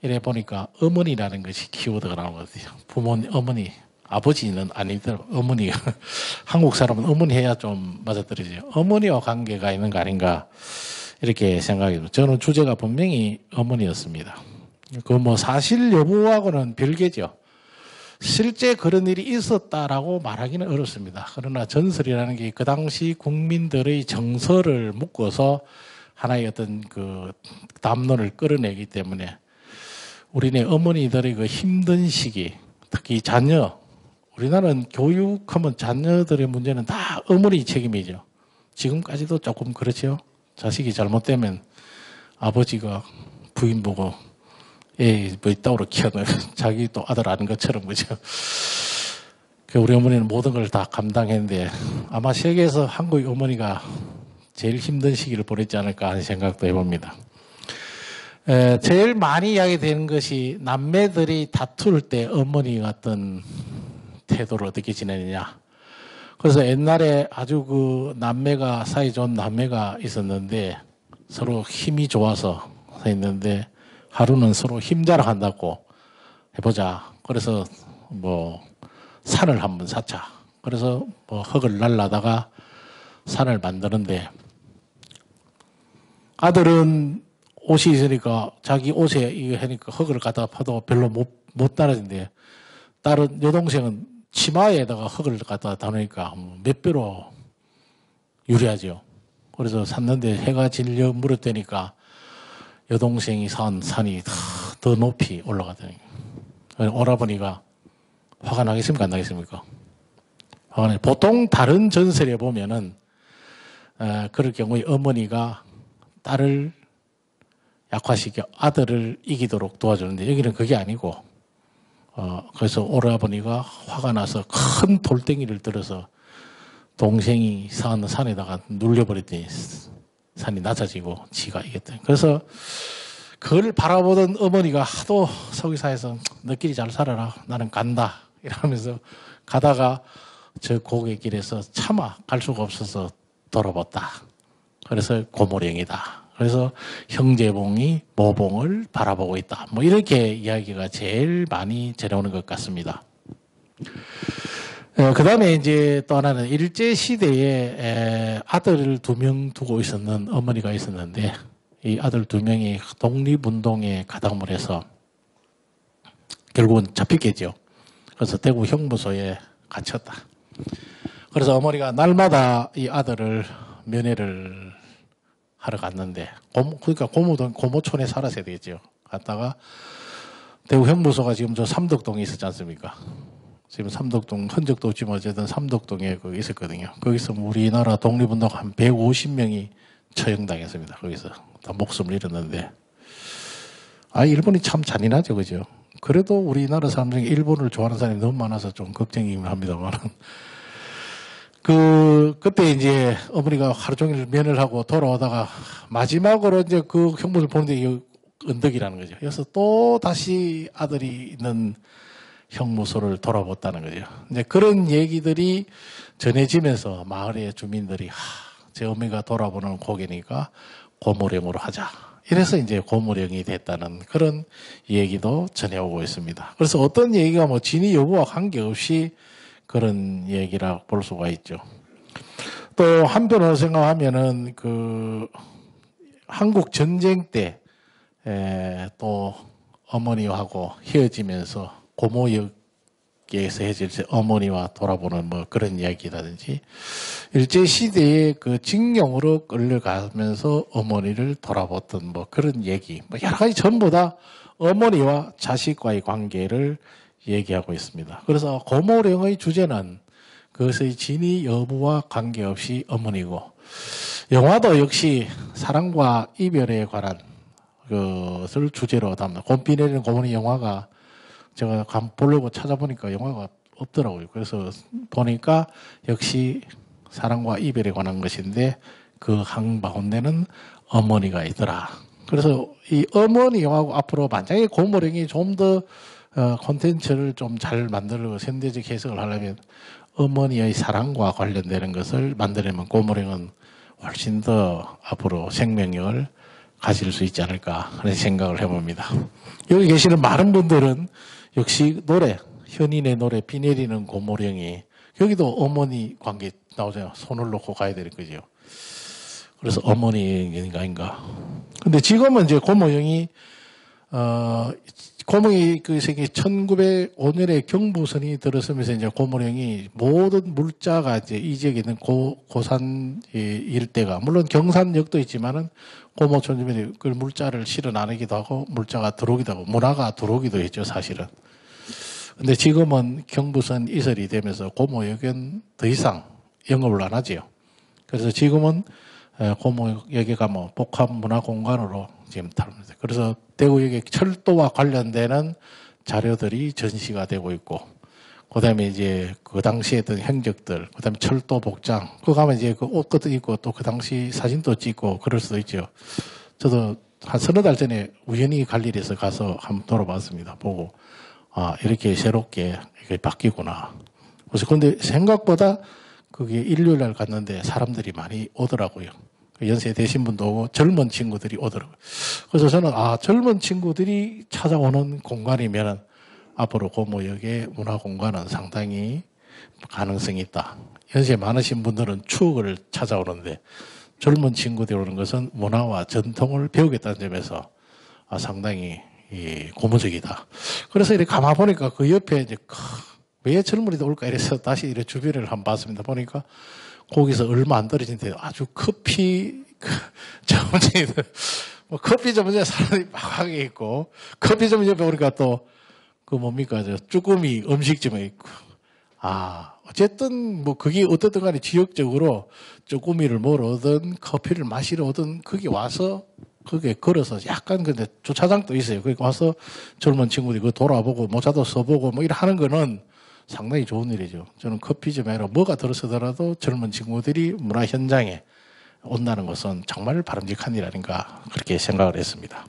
이래 보니까 어머니라는 것이 키워드가 나온 것 같아요. 부모님, 어머니, 아버지는 아니더라도 어머니가 한국 사람은 어머니 해야 좀 맞아떨어지죠. 어머니와 관계가 있는 거 아닌가 이렇게 생각이 듭니다. 저는 주제가 분명히 어머니였습니다. 그 뭐 사실 여부하고는 별개죠. 실제 그런 일이 있었다라고 말하기는 어렵습니다. 그러나 전설이라는 게 그 당시 국민들의 정서를 묶어서 하나의 어떤 그 담론을 끌어내기 때문에 우리네 어머니들의 그 힘든 시기, 특히 자녀, 우리나라는 교육하면 자녀들의 문제는 다 어머니 책임이죠. 지금까지도 조금 그렇죠. 자식이 잘못되면 아버지가 부인 보고 애 뭐 이따오로 키워놓은 자기 또 아들 아는 것처럼 그죠. 우리 어머니는 모든 걸 다 감당했는데 아마 세계에서 한국의 어머니가 제일 힘든 시기를 보냈지 않을까 하는 생각도 해봅니다. 제일 많이 이야기되는 것이 남매들이 다툴 때 어머니가 어떤 태도를 어떻게 지내느냐. 그래서 옛날에 아주 그 남매가, 사이 좋은 남매가 있었는데 서로 힘이 좋아서 있는데 하루는 서로 힘 자랑한다고 해보자. 그래서 뭐 산을 한번 샀자. 그래서 뭐 흙을 날라다가 산을 만드는데 아들은 옷이 있으니까 자기 옷에 이거 하니까 흙을 갖다 파도 별로 못 따라진대. 딸은 여동생은 치마에다가 흙을 갖다 다놓으니까 몇 배로 유리하죠. 그래서 샀는데 해가 질려 무렵되니까 여동생이 산 산이 더 높이 올라가더니 오라버니가 화가 나겠습니까? 안 나겠습니까? 화가 나. 보통 다른 전설에 보면은 그럴 경우에 어머니가 딸을 약화시켜 아들을 이기도록 도와주는데 여기는 그게 아니고 그래서 오라버니가 화가 나서 큰 돌덩이를 들어서 동생이 사는 산에다가 눌려버렸더니 산이 낮아지고 지가 이겼다. 그래서 그걸 바라보던 어머니가 하도 서기사에서 너끼리 잘 살아라. 나는 간다. 이러면서 가다가 저 고갯길에서 차마 갈 수가 없어서 돌아봤다. 그래서 고모령이다. 그래서 형제봉이 모봉을 바라보고 있다. 뭐 이렇게 이야기가 제일 많이 전해오는 것 같습니다. 그 다음에 이제 또 하나는 일제시대에 아들을 2명 두고 있었는 어머니가 있었는데 이 아들 2명이 독립운동에 가담을 해서 결국은 잡히겠죠. 그래서 대구 형무소에 갇혔다. 그래서 어머니가 날마다 이 아들을 면회를 하러 갔는데 그러니까 고모촌에 살았어야 되겠죠. 갔다가 대구 형무소가 지금 저 삼덕동에 있었지 않습니까? 지금 삼덕동 흔적도 없지만 어쨌든 삼덕동에 거기 있었거든요. 거기서 우리나라 독립운동 한 150명이 처형당했습니다. 거기서 다 목숨을 잃었는데 일본이 참 잔인하죠, 그죠? 그래도 우리나라 사람 중에 일본을 좋아하는 사람이 너무 많아서 좀 걱정이긴 합니다만 그때 이제 어머니가 하루 종일 면회를 하고 돌아오다가 마지막으로 이제 그 형무소를 보는데 이 언덕이라는 거죠. 그래서 또 다시 아들이 있는 형무소를 돌아봤다는 거죠. 이제 그런 얘기들이 전해지면서 마을의 주민들이 제 어머니가 돌아보는 고개니까 고모령으로 하자. 이래서 이제 고모령이 됐다는 그런 얘기도 전해오고 있습니다. 그래서 어떤 얘기가 뭐 진위 여부와 관계없이 그런 얘기라 볼 수가 있죠. 또 한편으로 생각하면은 그 한국 전쟁 때 또 어머니하고 헤어지면서 고모역에서 해질 때 어머니와 돌아보는 뭐 그런 이야기라든지 일제시대에 그 징용으로 끌려가면서 어머니를 돌아봤던 뭐 그런 얘기 뭐 여러 가지 전부 다 어머니와 자식과의 관계를 얘기하고 있습니다. 그래서 고모령의 주제는 그것의 진위 여부와 관계없이 어머니고 영화도 역시 사랑과 이별에 관한 것을 주제로 담는 곰비 내리는 고모니 영화가 제가 보려고 찾아보니까 영화가 없더라고요. 그래서 보니까 역시 사랑과 이별에 관한 것인데 그 한가운데는 어머니가 있더라. 그래서 이 어머니 영화고 앞으로 만약에 고모령이 좀 더 콘텐츠를 좀 잘 만들고 현대적 해석을 하려면 어머니의 사랑과 관련되는 것을 만들려면 고모령은 훨씬 더 앞으로 생명력을 가질 수 있지 않을까 그런 생각을 해봅니다. 여기 계시는 많은 분들은 역시 노래, 현인의 노래 비 내리는 고모령이 여기도 어머니 관계 나오잖아요. 손을 놓고 가야 될 거죠. 그래서 어머니인가 아닌가. 근데 지금은 이제 고모령이 고모이 그 생기 1905년에 경부선이 들어서면서 이제 고모령이 모든 물자가 이제 이 지역에 있는 고산 일대가 물론 경산역도 있지만은 고모촌 주변에 그 물자를 실어 나르기도 하고 물자가 들어오기도 하고 문화가 들어오기도 했죠, 사실은. 근데 지금은 경부선 이설이 되면서 고모역은 더 이상 영업을 안 하지요. 그래서 지금은 고모역이 뭐 복합문화공간으로 지금 다릅니다. 그래서 대구역의 철도와 관련되는 자료들이 전시가 되고 있고, 그 다음에 이제 그 당시에 했던 행적들, 그 다음에 철도 복장, 그거 가면 이제 그 옷 것도 입고 또 그 당시 사진도 찍고 그럴 수도 있죠. 저도 한 서너 달 전에 우연히 갈 일이 있어 가서 한번 돌아봤습니다. 보고, 이렇게 새롭게 이게 바뀌구나. 그래서 근데 생각보다 그게 일요일 날 갔는데 사람들이 많이 오더라고요. 연세 되신 분도 오고 젊은 친구들이 오더라고요. 그래서 저는 젊은 친구들이 찾아오는 공간이면 앞으로 고모역의 문화공간은 상당히 가능성이 있다. 연세 많으신 분들은 추억을 찾아오는데 젊은 친구들이 오는 것은 문화와 전통을 배우겠다는 점에서 상당히 고무적이다. 그래서 이렇게 가만 보니까 그 옆에 이제 왜 젊은이도 올까 이래서 다시 이렇게 주변을 한번 봤습니다. 보니까 거기서 얼마 안 떨어진 데 아주 커피 전문점들, 뭐 커피 전문점에 사람이 막하게 있고, 커피 전문점에 보니까 또 그 뭡니까 저 쭈꾸미 음식점에 있고, 어쨌든 뭐 그게 어떻든 간에 지역적으로 쭈꾸미를 먹으든 커피를 마시러 오든 거기 와서 거기에 걸어서 약간 근데 주차장도 있어요. 거기 와서 젊은 친구들이 그거 돌아보고 모자도 써보고 뭐 이래 하는 거는 상당히 좋은 일이죠. 저는 커피점에 아니라 뭐가 들어서더라도 젊은 친구들이 문화 현장에 온다는 것은 정말 바람직한 일 아닌가 그렇게 생각을 했습니다.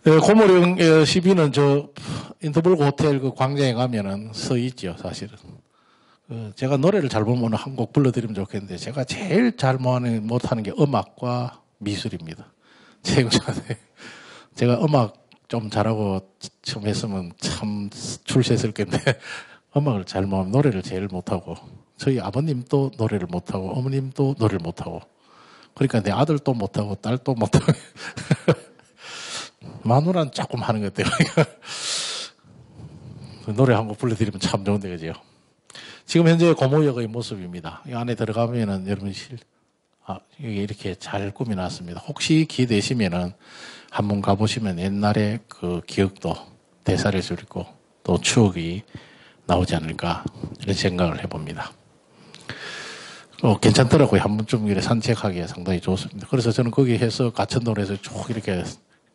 고모령 시비는 저 인터벌 호텔 그 광장에 가면은 서 있죠, 사실은. 제가 노래를 잘 부르면 한 곡 불러드리면 좋겠는데 제가 제일 잘 못하는 게 음악과 미술입니다. 제가 음악 좀 잘하고 처음 했으면 참 출세했을 건데 음악을 잘 못하면 노래를 제일 못하고 저희 아버님도 노래를 못하고 어머님도 노래를 못하고 그러니까 내 아들도 못하고 딸도 못하고 마누라는 조금 하는 것 같아요. 노래 한 곡 불러드리면 참 좋은데 그죠? 지금 현재 고모역의 모습입니다. 이 안에 들어가면은 여러분 여기 이렇게 잘 꾸며놨습니다. 혹시 기회 되시면은 한번 가보시면 옛날에 그 기억도 되살릴 수 있고 또 추억이 나오지 않을까 이런 생각을 해봅니다. 괜찮더라고요. 한 번쯤 이렇게 산책하기에 상당히 좋습니다. 그래서 저는 거기 해서 가천도로에서 쭉 이렇게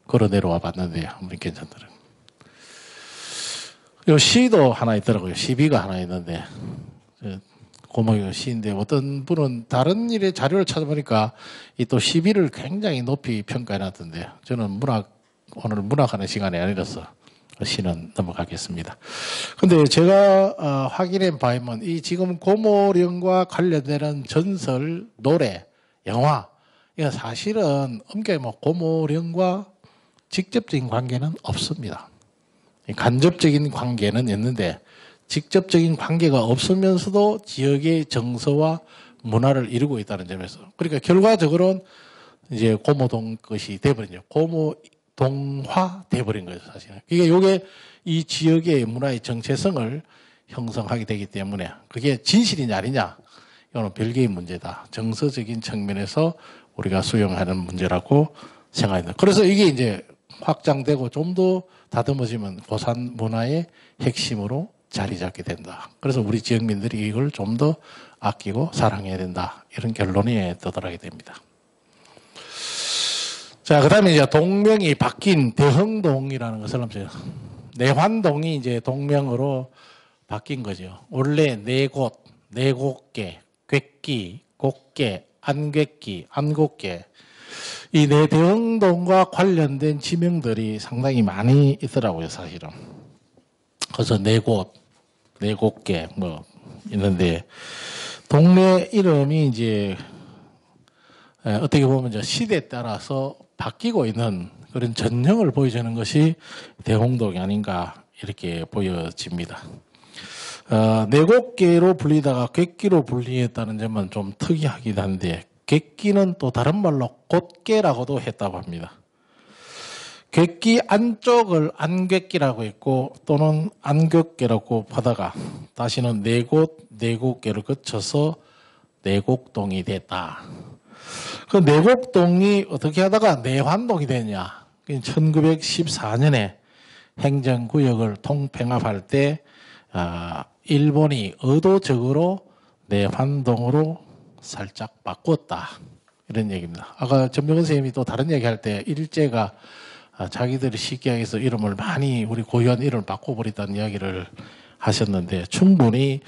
걸어 내려와 봤는데 한번 괜찮더라고요. 요 시도 하나 있더라고요. 시비가 하나 있는데 고모 시인데 어떤 분은 다른 일의 자료를 찾아보니까 이 또 시비를 굉장히 높이 평가해 놨던데 저는 오늘 문학하는 시간이 아니라서 시는 넘어가겠습니다. 근데 제가 확인한 바에는 이 지금 고모령과 관련되는 전설, 노래, 영화 이건 사실은 엄격히 뭐 고모령과 직접적인 관계는 없습니다. 간접적인 관계는 있는데 직접적인 관계가 없으면서도 지역의 정서와 문화를 이루고 있다는 점에서 그러니까 결과적으로는 이제 고모동 것이 돼버리죠. 고모동화 돼버린 거죠, 사실은. 그러니까 이게 이 지역의 문화의 정체성을 형성하게 되기 때문에 그게 진실이냐 아니냐 이거는 별개의 문제다. 정서적인 측면에서 우리가 수용하는 문제라고 생각합니다. 그래서 이게 이제 확장되고 좀 더 다듬어지면 고산 문화의 핵심으로 자리 잡게 된다. 그래서 우리 지역민들이 이걸 좀 더 아끼고 사랑해야 된다. 이런 결론에 도달하게 됩니다. 자, 그 다음에 이제 동명이 바뀐 대흥동이라는 것을 내환동이 이제 동명으로 바뀐 거죠. 원래 네 곳개, 괭기, 곡개, 안괭기, 안곡개 이 네 대흥동과 관련된 지명들이 상당히 많이 있더라고요, 사실은. 그래서 네 곳개 뭐 있는데 동네 이름이 이제 어떻게 보면 이제 시대에 따라서 바뀌고 있는 그런 전형을 보여주는 것이 대흥동이 아닌가 이렇게 보여집니다. 네 곳개로 불리다가 괭기로 불리했다는 점은 좀 특이하긴 한데 괭기는 또 다른 말로 곧개라고도 했다고 합니다. 괭기 안쪽을 안괭기라고 했고 또는 안괭개라고 하다가 다시는 네 곳개를 거쳐서 내곡동이 됐다. 그 내곡동이 어떻게 하다가 내환동이 됐냐. 1914년에 행정구역을 통폐합할 때 일본이 의도적으로 내환동으로 살짝 바꿨다. 이런 얘기입니다. 아까 전명근 선생님이 또 다른 얘기할 때 일제가 자기들이 쉽게 해서 이름을 많이 우리 고유한 이름을 바꿔버렸다는 이야기를 하셨는데 충분히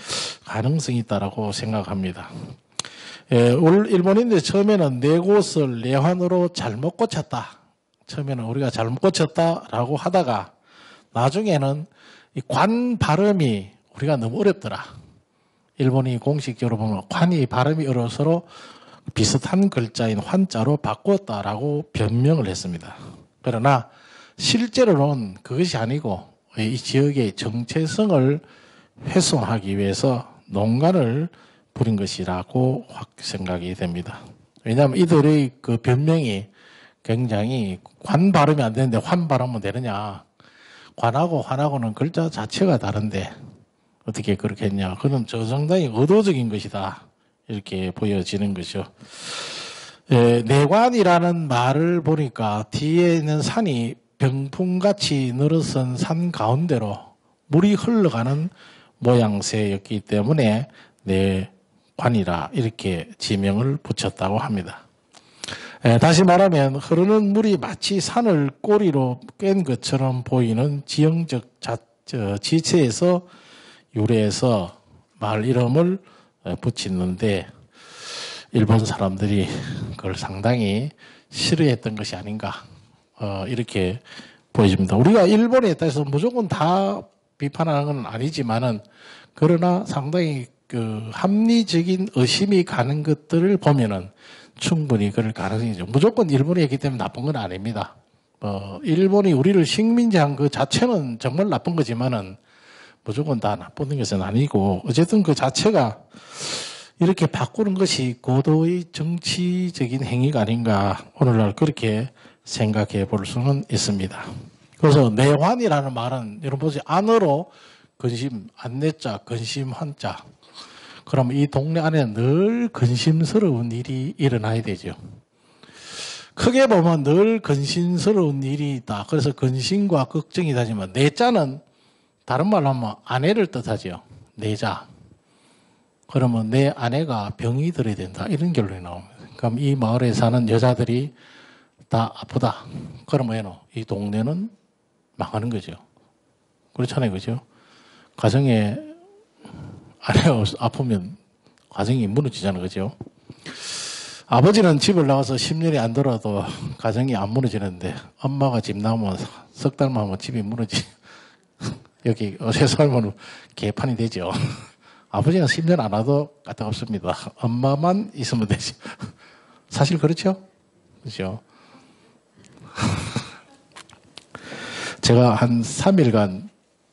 가능성이 있다고 생각합니다. 일본인들 처음에는 네 곳을 내환으로 잘못 고쳤다. 처음에는 우리가 잘못 고쳤다라고 하다가 나중에는 이 관 발음이 우리가 너무 어렵더라. 일본이 공식적으로 보면 관이 발음이 어려워서 비슷한 글자인 환자로 바꿨다라고 변명을 했습니다. 그러나 실제로는 그것이 아니고 이 지역의 정체성을 훼손하기 위해서 농간을 부린 것이라고 확 생각이 됩니다. 왜냐하면 이들의 그 변명이 굉장히 관 발음이 안 되는데 환 발음은 되느냐. 관하고 환하고는 글자 자체가 다른데 어떻게 그렇게 했냐. 그건 저 상당히 의도적인 것이다. 이렇게 보여지는 거죠. 내관이라는 말을 보니까 뒤에 있는 산이 병풍같이 늘어선 산 가운데로 물이 흘러가는 모양새였기 때문에 내관이라 이렇게 지명을 붙였다고 합니다. 다시 말하면 흐르는 물이 마치 산을 꼬리로 깬 것처럼 보이는 지형적 지체에서 유래해서 마을 이름을 붙이는데 일본 사람들이 그걸 상당히 싫어했던 것이 아닌가 이렇게 보여집니다. 우리가 일본에 따라서 무조건 다 비판하는 건 아니지만은 그러나 상당히 그 합리적인 의심이 가는 것들을 보면은 충분히 그럴 가능성이죠. 무조건 일본이 했기 때문에 나쁜 건 아닙니다. 일본이 우리를 식민지한 그 자체는 정말 나쁜 거지만은 무조건 다 나쁜 것은 아니고 어쨌든 그 자체가 이렇게 바꾸는 것이 고도의 정치적인 행위가 아닌가 오늘날 그렇게 생각해 볼 수는 있습니다. 그래서 내환이라는 말은 여러분 보세요. 안으로 근심, 안내자, 근심, 한자. 그럼 이 동네 안에 늘 근심스러운 일이 일어나야 되죠. 크게 보면 늘 근심스러운 일이 있다. 그래서 근심과 걱정이 다지만 내자는 다른 말로 하면 아내를 뜻하죠. 내자. 그러면 내 아내가 병이 들어야 된다. 이런 결론이 나옵니다. 그럼 이 마을에 사는 여자들이 다 아프다. 그러면 이 동네는 망하는 거죠. 그렇잖아요. 그죠? 가정에 아내가 아프면 가정이 무너지잖아요. 그죠? 아버지는 집을 나가서 10년이 안 돌아도 가정이 안 무너지는데 엄마가 집 나오면 석 달만 하면 집이 무너지. 여기 어제 살면 개판이 되죠. 아버지는 10년 안 와도 까딱없습니다. 엄마만 있으면 되지. 사실 그렇죠? 그렇죠? 제가 한 3일간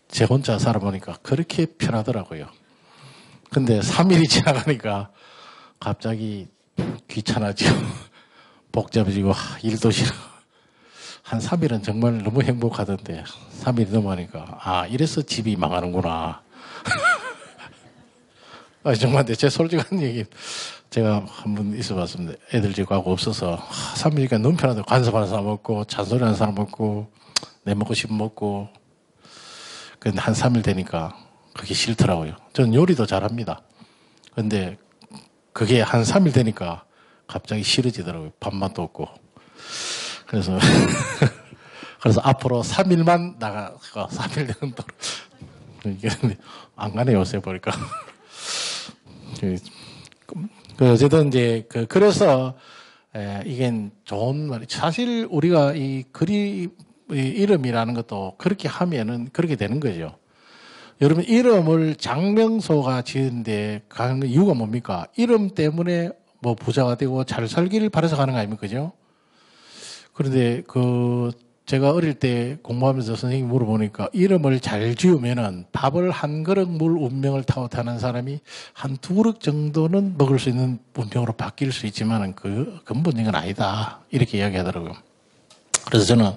제 혼자 살아보니까 그렇게 편하더라고요. 근데 3일이 지나가니까 갑자기 귀찮아지고 복잡해지고 일도 싫어. 한 3일은 정말 너무 행복하던데 3일이 넘어가니까 이래서 집이 망하는구나. 정말 제 솔직한 얘기 제가 한 번 있어봤습니다. 애들 집 가고 없어서 3일간 너무 편하다. 간섭하는 사람 없고 잔소리하는 사람 없고 내 먹고 싶으면 먹고. 근데 한 3일 되니까 그게 싫더라고요. 저는 요리도 잘합니다. 근데 그게 한 3일 되니까 갑자기 싫어지더라고요. 밥맛도 없고. 그래서 앞으로 3일만 나가서 3일 되는 도로 안 가네 요새 보니까. 어쨌든 이제 그래서 이게 좋은 말이 사실 우리가 이 그림 이름이라는 것도 그렇게 하면은 그렇게 되는 거죠. 여러분 이름을 장명소가 지은데 가는 이유가 뭡니까? 이름 때문에 뭐 부자가 되고 잘 살기를 바라서 가는 거 아닙니까? 그죠? 그런데 제가 어릴 때 공부하면서 선생님이 물어보니까 이름을 잘 지으면은 밥을 한 그릇 물 운명을 타고 타는 사람이 한 2그릇 정도는 먹을 수 있는 운명으로 바뀔 수 있지만은 그 근본적인 건 아니다. 이렇게 이야기하더라고요. 그래서 저는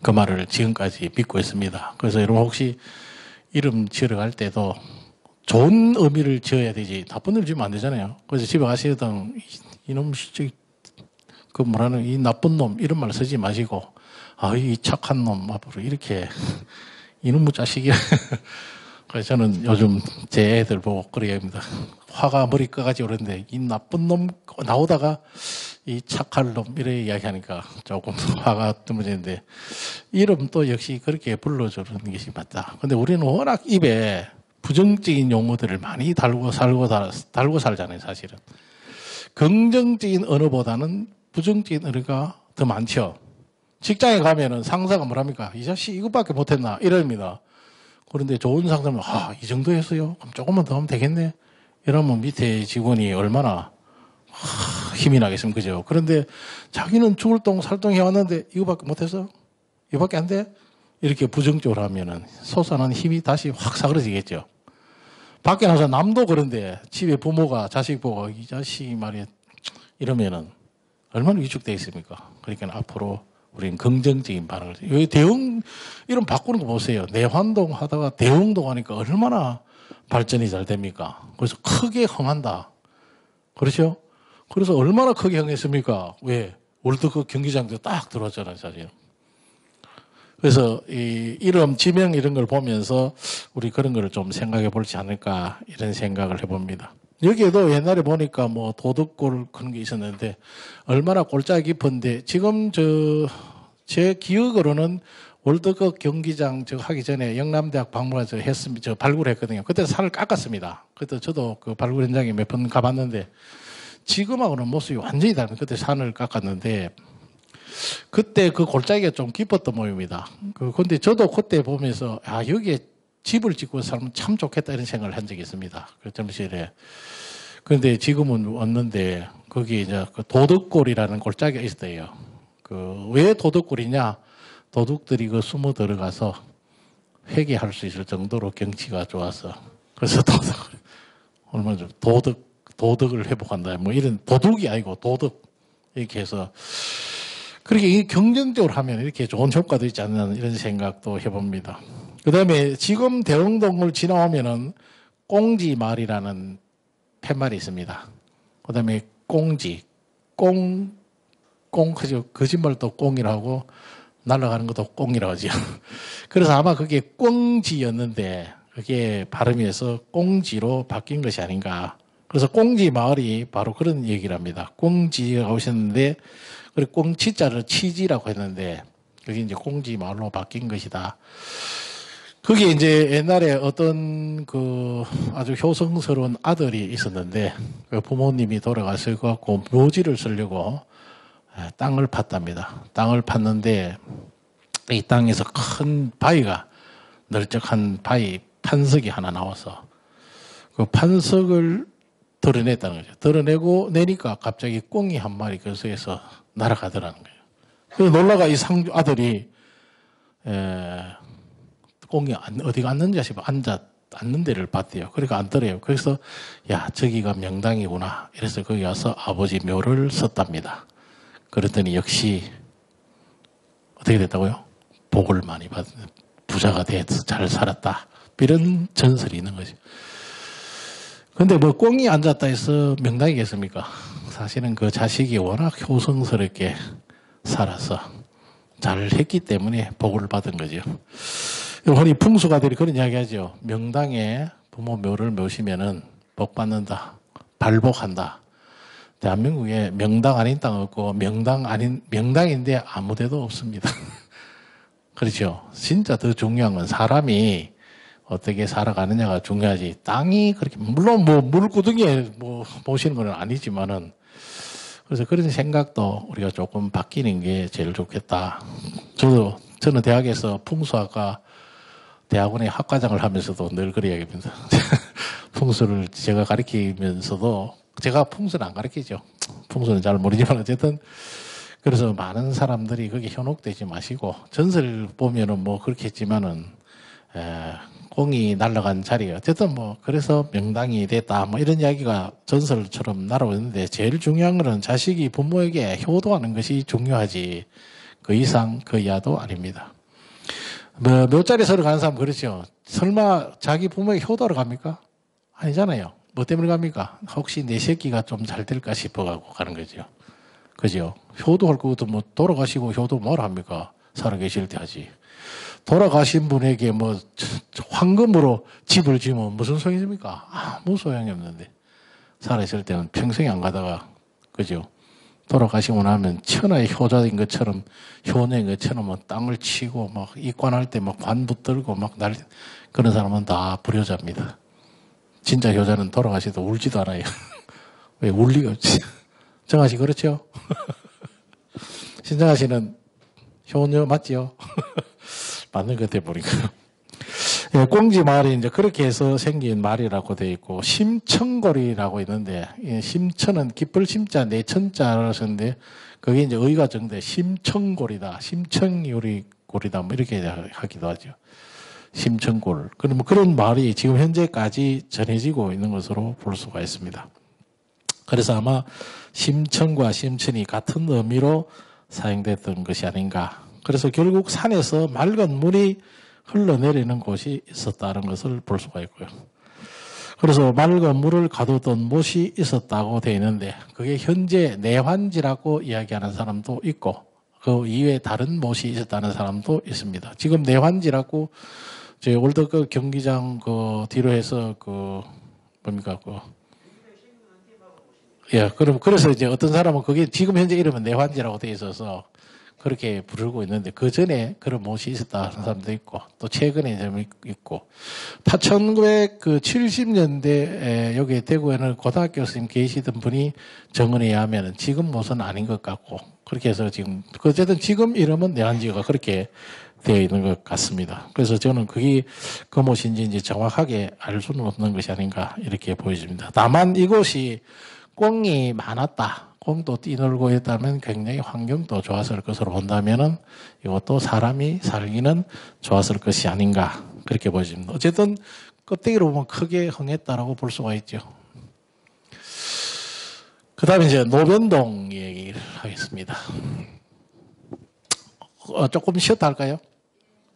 그 말을 지금까지 믿고 있습니다. 그래서 여러분 혹시 이름 지으러 갈 때도 좋은 의미를 지어야 되지 나쁜 의미 지으면 안 되잖아요. 그래서 집에 가시던 이놈 그 뭐라는 이 나쁜 놈 이런 말 쓰지 마시고 이 착한 놈 앞으로 이렇게 이놈의 자식이야. 그래서 저는 요즘 제 애들 보고 그렇게 합니다. 화가 머리끝까지 오르는데 이 나쁜 놈 나오다가 이 착할 놈 이렇게 이야기하니까 조금 화가 뜸해지는데 이름도 역시 그렇게 불러주는 것이 맞다. 근데 우리는 워낙 입에 부정적인 용어들을 많이 달고 살잖아요. 사실은 긍정적인 언어보다는 부정적인 언어가 더 많죠. 직장에 가면은 상사가 뭐랍니까? 이 자식 이것밖에 못했나? 이럽니다. 그런데 좋은 상사는 이 정도 했어요? 그럼 조금만 더 하면 되겠네? 이러면 밑에 직원이 얼마나 힘이 나겠습니까? 그죠? 그런데 자기는 죽을 똥 살똥 해왔는데 이거밖에 못했어? 이거밖에 안 돼? 이렇게 부정적으로 하면은 솟아난 힘이 다시 확 사그러지겠죠. 밖에 나서 남도 그런데 집에 부모가 자식 보고 이 자식이 말이야 이러면은 얼마나 위축되어 있습니까? 그러니까 앞으로 우리는 긍정적인 반응을. 여기 대응, 이런 바꾸는 거 보세요. 내환동 하다가 대응동 하니까 얼마나 발전이 잘 됩니까? 그래서 크게 흥한다. 그렇죠? 그래서 얼마나 크게 흥했습니까? 왜? 월드컵 경기장도 딱 들어왔잖아요, 사실. 그래서 이 이름, 지명 이런 걸 보면서 우리 그런 거를 좀 생각해 볼지 않을까 이런 생각을 해봅니다. 여기에도 옛날에 보니까 뭐 도덕골 그런 게 있었는데 얼마나 골자 깊은데 지금 제 기억으로는 월드컵 경기장 하기 전에 영남대학 박물관에서 발굴했거든요. 그때 산을 깎았습니다. 그때 저도 그 발굴 현장에 몇 번 가봤는데 지금하고는 모습이 완전히 다른 그때 산을 깎았는데 그때 그 골짜기가 좀 깊었던 모양입니다. 근데 저도 그때 보면서 여기에 집을 짓고 살면 참 좋겠다 이런 생각을 한 적이 있습니다. 그 점실에. 그런데 지금은 왔는데 거기 이제 그 도둑골이라는 골짜기가 있어요. 왜 도둑골이냐? 도둑들이 그 숨어 들어가서 회개할 수 있을 정도로 경치가 좋아서 그래서 얼마나 좀 도덕을 회복한다. 뭐 이런 도둑이 아니고 도덕 이렇게 해서 그렇게 경쟁적으로 하면 이렇게 좋은 효과도 있지 않나 이런 생각도 해봅니다. 그 다음에 지금 대흥동을 지나오면은 꽁지말이라는 팻말이 있습니다. 그 다음에 꽁지, 그죠? 거짓말도 꽁이라고 날아가는 것도 꽁이라고 하죠. 그래서 아마 그게 꽁지였는데 그게 발음에서 꽁지로 바뀐 것이 아닌가. 그래서 꽁지 마을이 바로 그런 얘기를 합니다. 꽁지가 오셨는데 그리고 꽁치자를 치지라고 했는데 그게 이제 꽁지 마을로 바뀐 것이다. 그게 이제 옛날에 어떤 그 아주 효성스러운 아들이 있었는데 그 부모님이 돌아가서 갖고 묘지를 쓰려고 땅을 팠답니다. 땅을 팠는데 이 땅에서 큰 바위가 널쩍한 바위 판석이 하나 나와서 그 판석을 드러냈다는 거죠. 드러내고 내니까 갑자기 꽁이 한 마리 그 속에서 날아가더라는 거예요. 그래서 놀라가 이 상주 아들이 꽁이 어디가 앉는지 싶어 앉는 데를 봤대요. 그러니까 앉더래요. 그래서 야 저기가 명당이구나. 이래서 거기 와서 아버지 묘를 썼답니다. 그랬더니 역시 어떻게 됐다고요? 복을 많이 받은 부자가 돼서 잘 살았다. 이런 전설이 있는 거죠. 근데 뭐 꽁이 앉았다 해서 명당이겠습니까? 사실은 그 자식이 워낙 효성스럽게 살아서 잘했기 때문에 복을 받은 거죠. 흔히 풍수가들이 그런 이야기 하죠. 명당에 부모 묘를 모시면은 복 받는다. 발복한다. 대한민국에 명당 아닌 땅 없고 명당인데 아무 데도 없습니다. 그렇죠. 진짜 더 중요한 건 사람이 어떻게 살아가느냐가 중요하지. 땅이 그렇게 물론 뭐 물구덩이에 뭐 모시는 건 아니지만은 그래서 그런 생각도 우리가 조금 바뀌는 게 제일 좋겠다. 저는 대학에서 풍수학과 대학원의 학과장을 하면서도 늘 그런 이야기합니다. 풍수를 제가 가르치면서도 제가 풍수는 안 가르치죠. 풍수는 잘 모르지만 어쨌든 그래서 많은 사람들이 거기 현혹되지 마시고 전설 보면은 뭐 그렇게 했지만은 꽁이 날아간 자리에 어쨌든 뭐 그래서 명당이 됐다 뭐 이런 이야기가 전설처럼 날아오는데 제일 중요한 거는 자식이 부모에게 효도하는 것이 중요하지 그 이상 그 이하도 아닙니다. 뭐 묘자리 서러 가는 사람 그렇죠. 설마 자기 부모에게 효도하러 갑니까? 아니잖아요. 뭐 때문에 갑니까? 혹시 내 새끼가 좀 잘 될까 싶어가고 가는 거죠. 그죠? 효도할 것도 뭐 돌아가시고 효도 뭘 합니까? 살아계실 때 하지. 돌아가신 분에게 뭐 황금으로 집을 지으면 무슨 소용이 있습니까? 아무 소용이 없는데. 살아있을 때는 평생에 안 가다가, 그죠? 돌아가시고 나면 천하의 효자인 것처럼, 효녀인 것처럼 뭐 땅을 치고 막 입관할 때 막 관 붙들고 막 그런 사람은 다 불효자입니다. 진짜 효자는 돌아가시도 울지도 않아요. 왜 울 리가 없지? 정아 씨 그렇죠? 신정아 씨는 효녀 맞지요? 맞는 것 같아 보니까. 예, 꽁지 말이 이제 그렇게 해서 생긴 말이라고 되어 있고 심천골이라고 있는데 심천은 기쁠 심자 내천자라고 썼는데 그게 이제 의가 정대 심천골이다. 심천요리 골이다. 뭐 이렇게 하기도 하죠. 심천골. 그러면 그런 말이 지금 현재까지 전해지고 있는 것으로 볼 수가 있습니다. 그래서 아마 심천과 심천이 같은 의미로 사용됐던 것이 아닌가. 그래서 결국 산에서 맑은 물이 흘러내리는 곳이 있었다는 것을 볼 수가 있고요. 그래서 맑은 물을 가두던 못이 있었다고 되어 있는데 그게 현재 내환지라고 이야기하는 사람도 있고 그 이외에 다른 못이 있었다는 사람도 있습니다. 지금 내환지라고 저희 월드컵 경기장 그 뒤로 해서 그 뭡니까 예, 그래서 이제 어떤 사람은 그게 지금 현재 이름은 내환지라고 되어 있어서 그렇게 부르고 있는데 그 전에 그런 못이 있었다는 사람도 있고 또 최근에 좀 있고 1970년대 여기 대구에는 고등학교 선생님 계시던 분이 정언에 의하면 지금 못은 아닌 것 같고 그렇게 해서 지금 어쨌든 지금 이름은 내환지가 그렇게 되어 있는 것 같습니다. 그래서 저는 그게 그 못인지 이제 정확하게 알 수는 없는 것이 아닌가 이렇게 보여집니다. 다만 이곳이 꽁이 많았다. 꽁도 뛰놀고 있다면 굉장히 환경도 좋았을 것으로 본다면은 이것도 사람이 살기는 좋았을 것이 아닌가 그렇게 보여집니다. 어쨌든 껍데기로 보면 크게 흥했다라고 볼 수가 있죠. 그 다음에 이제 노변동 얘기를 하겠습니다. 조금 쉬었다 할까요?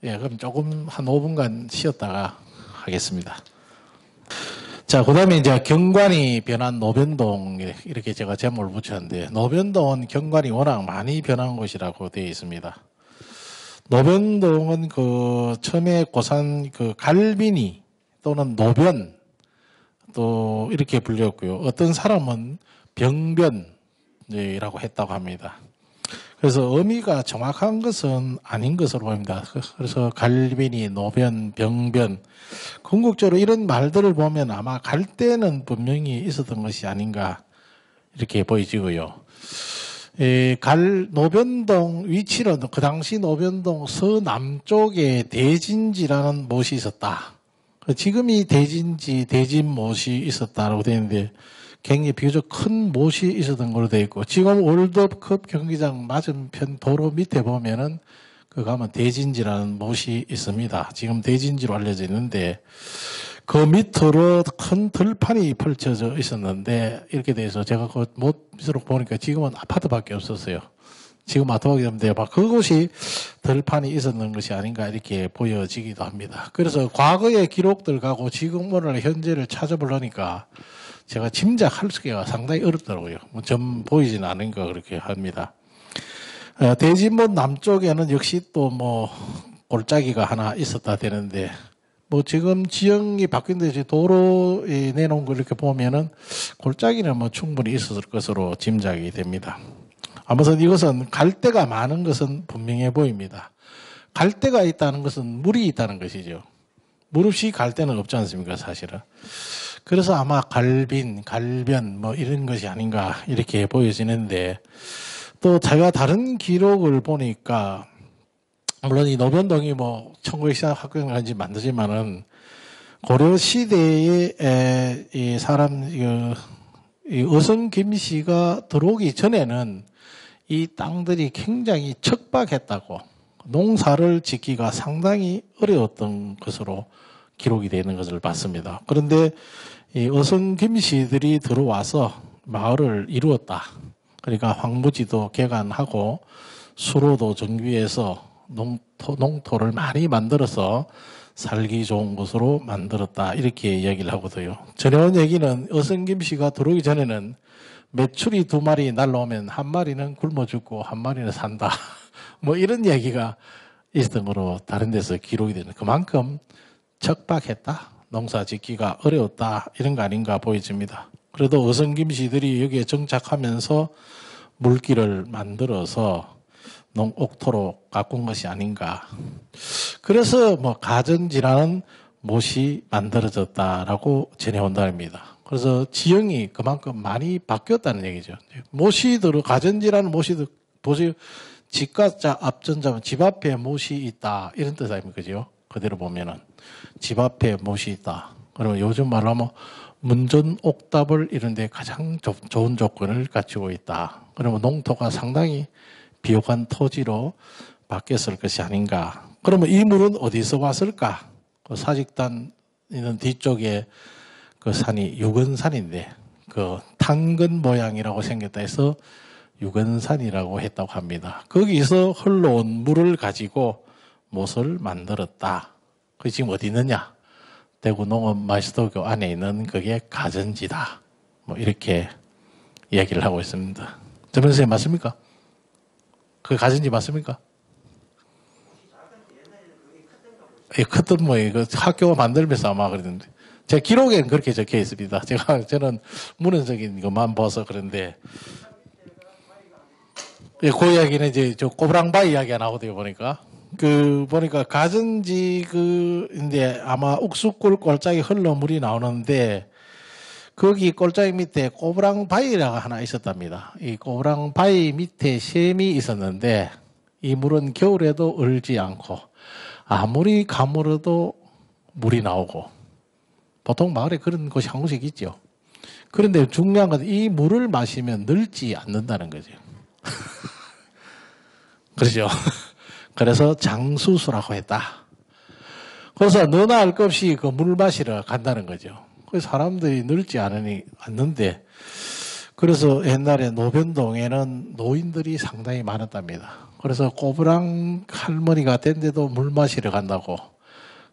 예, 그럼 조금 한 5분간 쉬었다가 하겠습니다. 자, 그 다음에 이제 경관이 변한 노변동, 이렇게 제가 제목을 붙였는데, 노변동은 경관이 워낙 많이 변한 곳이라고 되어 있습니다. 노변동은 그 처음에 고산 그 갈빈이 또는 노변 또 이렇게 불렸고요. 어떤 사람은 병변이라고 했다고 합니다. 그래서 의미가 정확한 것은 아닌 것으로 보입니다. 그래서 갈빈이, 노변, 병변. 궁극적으로 이런 말들을 보면 아마 갈 때는 분명히 있었던 것이 아닌가 이렇게 보여지고요. 노변동 위치는 그 당시 노변동 서남쪽에 대진지라는 못이 있었다. 지금이 대진지, 대진못이 있었다라고 되어 있는데 굉장히 비교적 큰 못이 있었던 걸로 되어 있고 지금 월드컵 경기장 맞은편 도로 밑에 보면은 그 가면 대진지라는 못이 있습니다. 지금 대진지로 알려져 있는데 그 밑으로 큰 들판이 펼쳐져 있었는데 이렇게 돼서 제가 그 못 밑으로 보니까 지금은 아파트밖에 없었어요. 지금 아파트밖에 없는데 그곳이 들판이 있었는 것이 아닌가 이렇게 보여지기도 합니다. 그래서 과거의 기록들 가고 지금 오늘 현재를 찾아보려니까 제가 짐작할 수가 상당히 어렵더라고요. 좀 보이지는 않은 거 그렇게 합니다. 대진못 남쪽에는 역시 또 골짜기가 하나 있었다 되는데 지금 지형이 바뀐데 도로에 내놓은 걸 이렇게 보면은 골짜기는 충분히 있었을 것으로 짐작이 됩니다. 아무튼 이것은 갈대가 많은 것은 분명해 보입니다. 갈대가 있다는 것은 물이 있다는 것이죠. 물 없이 갈대는 없지 않습니까, 사실은. 그래서 아마 갈변 이런 것이 아닌가 이렇게 보여지는데 또 제가 다른 기록을 보니까 물론 이 노변동이 1900시대 학교인지 만들지만은 고려 시대에 이 사람 이 어성 김씨가 들어오기 전에는 이 땅들이 굉장히 척박했다고 농사를 짓기가 상당히 어려웠던 것으로 기록이 되는 것을 봤습니다. 그런데 이 어성 김씨들이 들어와서 마을을 이루었다. 그러니까 황무지도 개간하고 수로도 정비해서 농토를 많이 만들어서 살기 좋은 곳으로 만들었다. 이렇게 이야기를 하거든요. 전해온 얘기는 어성 김씨가 들어오기 전에는 메추리 2마리 날라오면 한 마리는 굶어 죽고 한 마리는 산다. 이런 얘기가 있었던 거로 다른 데서 기록이 되는 그만큼 척박했다. 농사 짓기가 어려웠다. 이런 거 아닌가 보여집니다. 그래도 어성김씨들이 여기에 정착하면서 물길을 만들어서 옥토로 가꾼 것이 아닌가. 그래서 가전지라는 못이 만들어졌다라고 전해온답니다. 그래서 지형이 그만큼 많이 바뀌었다는 얘기죠. 가전지라는 못이 보세요. 집가자 앞전자면 집 앞에 못이 있다. 이런 뜻 아닙니까? 그죠? 그대로 보면은. 집 앞에 못이 있다. 그러면 요즘 말로 하면 문전옥답을 이런데 가장 좋은 조건을 갖추고 있다. 그러면 농토가 상당히 비옥한 토지로 바뀌었을 것이 아닌가. 그러면 이 물은 어디서 왔을까? 그 사직단 있는 뒤쪽에 그 산이 유건산인데 그 당근 모양이라고 생겼다 해서 유건산이라고 했다고 합니다. 거기서 흘러온 물을 가지고 못을 만들었다. 그게 지금 어디 있느냐? 대구 농업마시도교 안에 있는 그게 가전지다. 뭐 이렇게 이야기를 하고 있습니다. 전 선생님 맞습니까? 그 가전지 맞습니까? 예, 컸던 모양, 그 학교 만들면서 아마 그랬는데. 제 기록에는 그렇게 적혀 있습니다. 저는 문헌적인 것만 봐서 그런데. 예, 그 이야기는 이제 저 꼬부랑바위 이야기가 나오대요, 보니까. 보니까 가전지 인데 아마 옥수골 꼴짝이 흘러 물이 나오는데 거기 꼴짝이 밑에 꼬부랑바위라가 하나 있었답니다. 이 꼬부랑바위 밑에 샘이 있었는데 이 물은 겨울에도 얼지 않고 아무리 가물어도 물이 나오고 보통 마을에 그런 곳이 한 곳씩 있죠. 그런데 중요한 건 이 물을 마시면 늙지 않는다는 거죠. 그렇죠. 그래서 장수수라고 했다. 그래서 너나 할 것 없이 그 물 마시러 간다는 거죠. 그 사람들이 늙지 않는데 그래서 옛날에 노변동에는 노인들이 상당히 많았답니다. 그래서 꼬부랑 할머니가 된데도 물 마시러 간다고.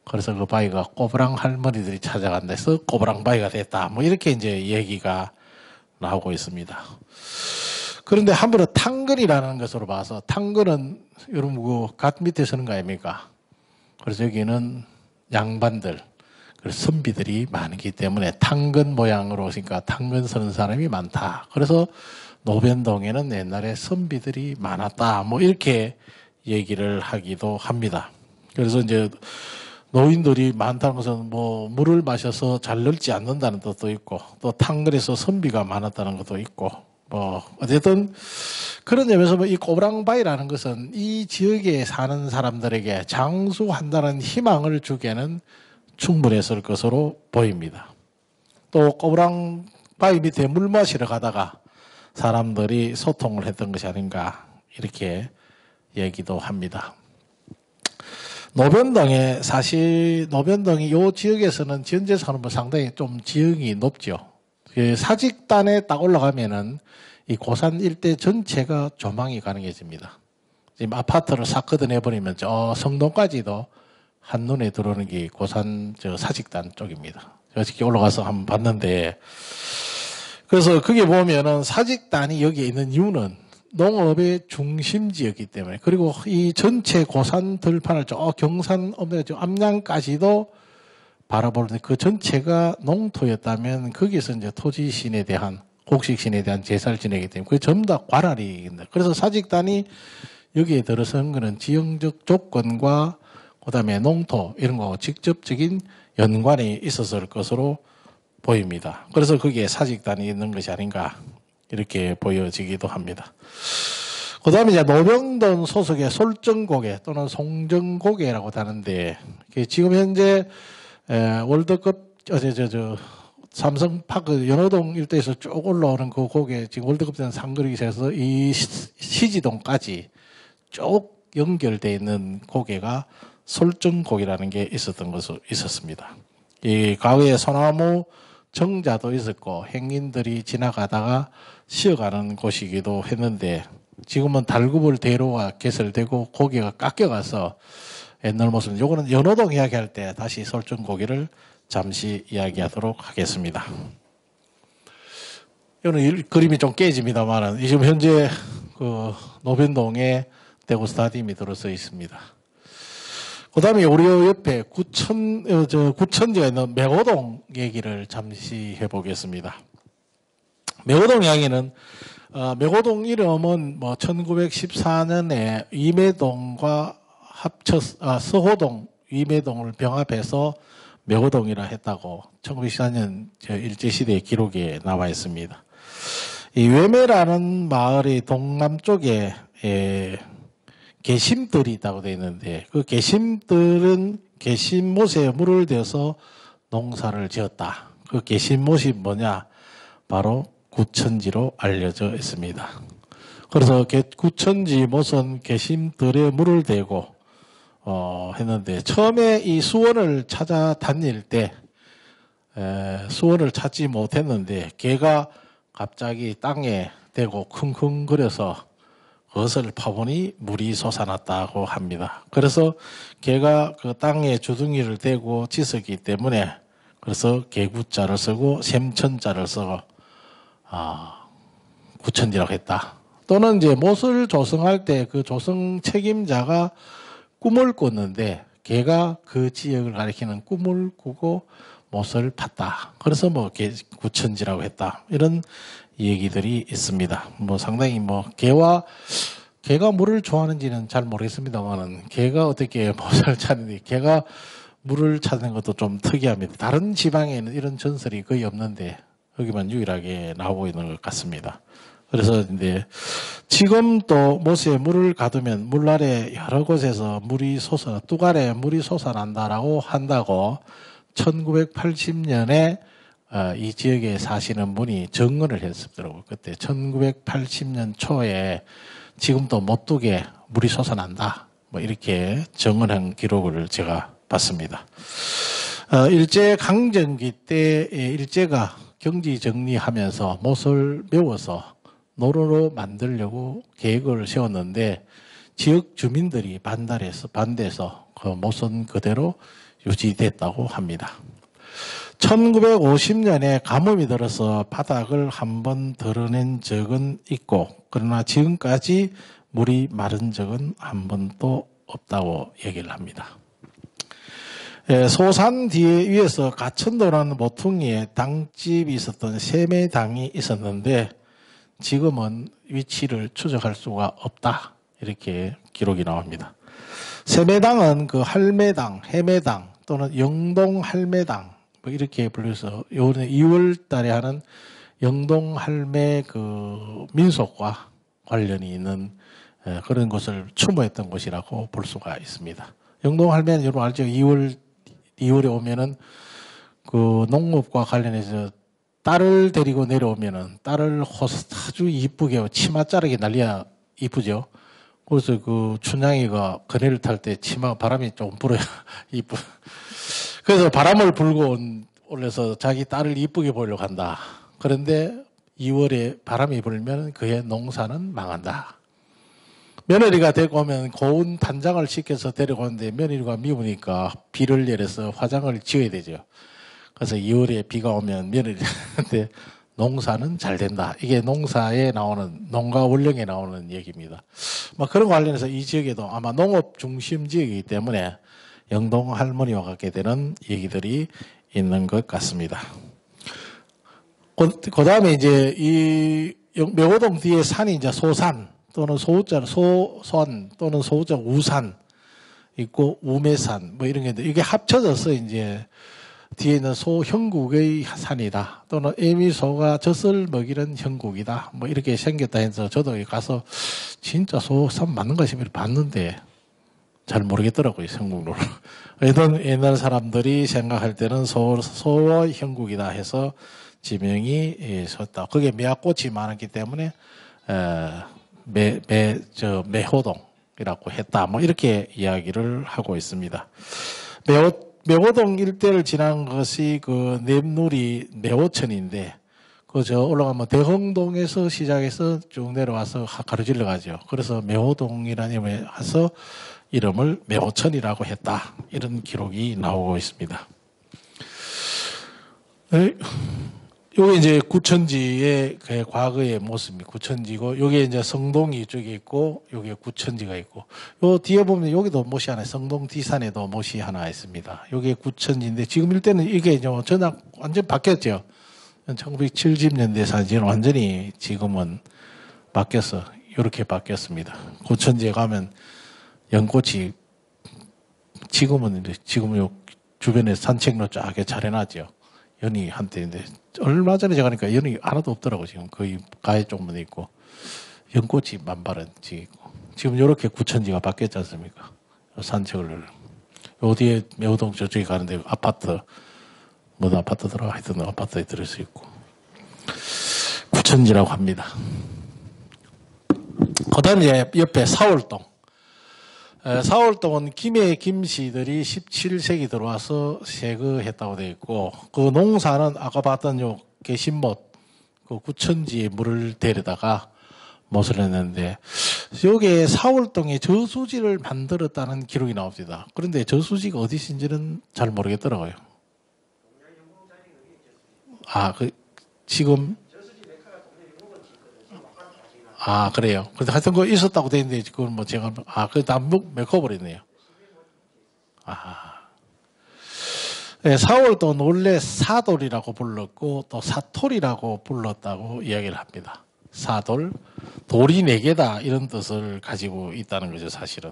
그래서 그 바위가 꼬부랑 할머니들이 찾아간다 해서 꼬부랑 바위가 됐다. 뭐 이렇게 이제 얘기가 나오고 있습니다. 그런데 한번은 탕근이라는 것으로 봐서 탕근은 여러분 갓 밑에 서는 거 아닙니까? 그래서 여기는 양반들, 그래서 선비들이 많기 때문에 탕근 모양으로 오니까 탕근 서는 사람이 많다. 그래서 노변동에는 옛날에 선비들이 많았다. 뭐 이렇게 얘기를 하기도 합니다. 그래서 이제 노인들이 많다는 것은 뭐 물을 마셔서 잘 늙지 않는다는 뜻도 있고 또 탕근에서 선비가 많았다는 것도 있고 뭐 어쨌든 그런 점에서 뭐 이 꼬부랑바위라는 것은 이 지역에 사는 사람들에게 장수한다는 희망을 주기에는 충분했을 것으로 보입니다. 또 꼬부랑바위 밑에 물 마시러 가다가 사람들이 소통을 했던 것이 아닌가 이렇게 얘기도 합니다. 노변동에 사실 노변동이 이 지역에서는 지연재산은 뭐 상당히 좀 지형이 높죠. 그 사직단에 딱 올라가면은 이 고산 일대 전체가 조망이 가능해집니다. 지금 아파트를 싹 걷어내버리면 저 성동까지도 한눈에 들어오는 게 고산 저 사직단 쪽입니다. 제가 직접 올라가서 한번 봤는데 그래서 거기 보면은 사직단이 여기에 있는 이유는 농업의 중심지였기 때문에 그리고 이 전체 고산 들판을 저 경산 저 암양까지도 바라보는데 그 전체가 농토였다면 거기서 이제 토지신에 대한 곡식신에 대한 제사를 지내기 때문에 그게 전부 다 관할입니다. 그래서 사직단이 여기에 들어선 거는 지형적 조건과 그다음에 농토 이런 거 직접적인 연관이 있었을 것으로 보입니다. 그래서 거기에 사직단이 있는 것이 아닌가 이렇게 보여지기도 합니다. 그다음에 이제 노병동 소속의 솔정고개 또는 송정고개라고 하는데 지금 현재 월드컵 삼성파크 연호동 일대에서 쭉 올라오는 그 고개 지금 월드컵 때는 상거리에서 이 시지동까지 쭉 연결되어 있는 고개가 솔정고개라는 게 있었던 것으로 있었습니다. 이 과거에 소나무 정자도 있었고 행인들이 지나가다가 쉬어가는 곳이기도 했는데 지금은 달구벌 대로가 개설되고 고개가 깎여가서 옛날 모습 요거는 연호동 이야기할 때 다시 솔정고개를 잠시 이야기하도록 하겠습니다. 이거는 그림이 좀 깨집니다만은 지금 현재 그 노변동에 대구 스타디움이 들어서 있습니다. 그 다음에 우리 옆에 구천지가 있는 매고동 얘기를 잠시 해보겠습니다. 매고동 이야기는, 매고동 이름은 뭐 1914년에 위매동과 서호동, 위매동을 병합해서 매고동이라 했다고 1914년 일제시대 기록에 나와 있습니다. 이 외매라는 마을의 동남쪽에 개심들이 있다고 되어 있는데 그 개심들은 개심못에 물을 대어서 농사를 지었다. 그 개심못이 뭐냐? 바로 구천지로 알려져 있습니다. 그래서 구천지 못은 개심들에 물을 대고 했는데 처음에 이 수원을 찾아다닐 때 수원을 찾지 못했는데 개가 갑자기 땅에 대고 킁킁거려서 그것을 파보니 물이 솟아났다고 합니다. 그래서 개가 그 땅에 주둥이를 대고 짖었기 때문에 그래서 개구자를 쓰고 샘천자를 쓰고 구천지라고 했다. 또는 이제 못을 조성할 때 그 조성 책임자가 꿈을 꿨는데 개가 그 지역을 가리키는 꿈을 꾸고 못을 팠다. 그래서 뭐 구천지라고 했다. 이런 얘기들이 있습니다. 뭐 상당히 뭐 개가 물을 좋아하는지는 잘 모르겠습니다만은 개가 어떻게 못을 찾는지 개가 물을 찾는 것도 좀 특이합니다. 다른 지방에는 이런 전설이 거의 없는데 여기만 유일하게 나오고 있는 것 같습니다. 그래서 이제 지금 또 못에 물을 가두면 물 아래 여러 곳에서 뚝알에 물이 솟아난다라고 한다고 1980년에 이 지역에 사시는 분이 증언을 했었더라고요. 그때 1980년 초에 지금도 못뚝에 물이 솟아난다. 뭐 이렇게 증언한 기록을 제가 봤습니다. 일제 강점기 때 일제가 경지 정리하면서 못을 메워서 노로로 만들려고 계획을 세웠는데 지역 주민들이 반대해서 그 못은 그대로 유지됐다고 합니다. 1950년에 가뭄이 들어서 바닥을 한번 드러낸 적은 있고 그러나 지금까지 물이 마른 적은 한 번도 없다고 얘기를 합니다. 소산 뒤에 위에서 가천도라는 모퉁이에 당집이 있었던 세매당이 있었는데 지금은 위치를 추적할 수가 없다. 이렇게 기록이 나옵니다. 세매당은 그 할매당, 해매당 또는 영동할매당 뭐 이렇게 불려서 요번에 2월 달에 하는 영동할매 그 민속과 관련이 있는 그런 것을 추모했던 곳이라고 볼 수가 있습니다. 영동할매는 여러분 알죠? 2월에 오면은 그 농업과 관련해서 딸을 데리고 내려오면은 딸을 아주 이쁘게 치마 자르게 난리야 이쁘죠. 그래서 그 춘향이가 그네를 탈 때 치마 바람이 좀 불어야 이쁘. 그래서 바람을 불고 올려서 자기 딸을 이쁘게 보려고 한다. 그런데 2월에 바람이 불면 그의 농사는 망한다. 며느리가 데리고 오면 고운 단장을 시켜서 데려오는데 며느리가 미우니까 비를 내려서 화장을 지어야 되죠. 그래서 2월에 비가 오면 며느리한테 농사는 잘 된다. 이게 농사에 나오는 농가 원령에 나오는 얘기입니다. 그런 관련해서 이 지역에도 아마 농업 중심 지역이기 때문에 영동 할머니와 같게 되는 얘기들이 있는 것 같습니다. 그 다음에 이제 이 명호동 뒤에 산이 이제 소산 또는 소우자 소선 또는 소우자 우산 있고 우매산 뭐 이런 게 있는데 이게 합쳐져서 이제 뒤에 있는 소 형국의 산이다. 또는 애미소가 젖을 먹이는 형국이다. 뭐 이렇게 생겼다 해서 저도 가서 진짜 소산 맞는 것이 봤는데 잘 모르겠더라고요. 형국로. 옛날 사람들이 생각할 때는 소의 형국이다 해서 지명이 섰다. 거기에 매화꽃이 많았기 때문에 매호동이라고 했다. 뭐 이렇게 이야기를 하고 있습니다. 매호동 일대를 지난 것이 그 냅누리 매호천인데 저 올라가면 대흥동에서 시작해서 쭉 내려와서 가로질러 가죠. 그래서 매호동이라는 이름에 와서 이름을 매호천이라고 했다. 이런 기록이 나오고 있습니다. 요게 이제 구천지의 그 과거의 모습이 구천지고, 요게 이제 성동이 이쪽에 있고, 요게 구천지가 있고, 요 뒤에 보면 여기도 못이 하나, 성동 뒤산에도 못이 하나 있습니다. 요게 구천지인데, 지금 일때는 이게 이제 전혀 완전 바뀌었죠. 1970년대 사진은 완전히 지금은 바뀌었어. 요렇게 바뀌었습니다. 구천지에 가면 연꽃이 지금은 요 주변에 산책로 쫙 잘 해놨죠. 연이 한때인데 얼마 전에 제가 가니까 연이 하나도 없더라고. 지금 거의 가해 쪽만 있고 연꽃이 만발은 있고 지금 이렇게 구천지가 바뀌었지 않습니까? 산책을 어디에 매호동 저쪽에 가는데 아파트 뭐 아파트더라 하여튼 아파트에 들을 수 있고 구천지라고 합니다. 그다음에 옆에 사월동 4월 동안 김해 김씨들이 17세기 들어와서 세거했다고 되어 있고, 그 농사는 아까 봤던 요 개신못, 그 구천지에 물을 데려다가 못을 했는데, 여기에 4월동에 저수지를 만들었다는 기록이 나옵니다. 그런데 저수지가 어디신지는 잘 모르겠더라고요. 지금. 그래요. 근데 하여튼 그거 있었다고 돼 있는데, 그건 뭐 제가, 그거 다 메꿔버렸네요. 네, 4월도 원래 사돌이라고 불렀고, 또 사톨이라고 불렀다고 이야기를 합니다. 사돌, 돌이 4개다, 이런 뜻을 가지고 있다는 거죠, 사실은.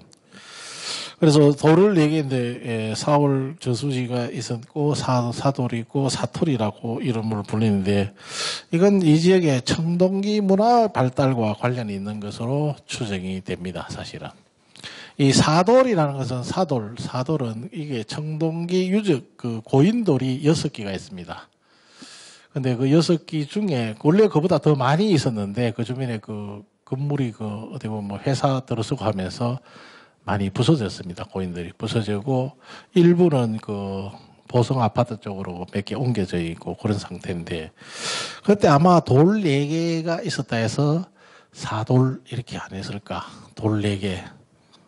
그래서 돌을 4개인데, 4월 저수지가 있었고, 사돌이 있고, 사톨이라고 이름을 불리는데, 이건 이 지역의 청동기 문화 발달과 관련이 있는 것으로 추정이 됩니다, 사실은. 이 사돌이라는 것은 사돌은 이게 청동기 유적, 그 고인돌이 6기가 있습니다. 근데 그 6기 중에, 원래 그보다 더 많이 있었는데, 그 주변에 그 건물이 어디 보면 뭐 회사 들어서고 하면서 많이 부서졌습니다. 고인들이 부서지고, 일부는 그 보성 아파트 쪽으로 몇 개 옮겨져 있고 그런 상태인데, 그때 아마 돌 4개가 있었다 해서 사돌 이렇게 안 했을까? 돌 4개,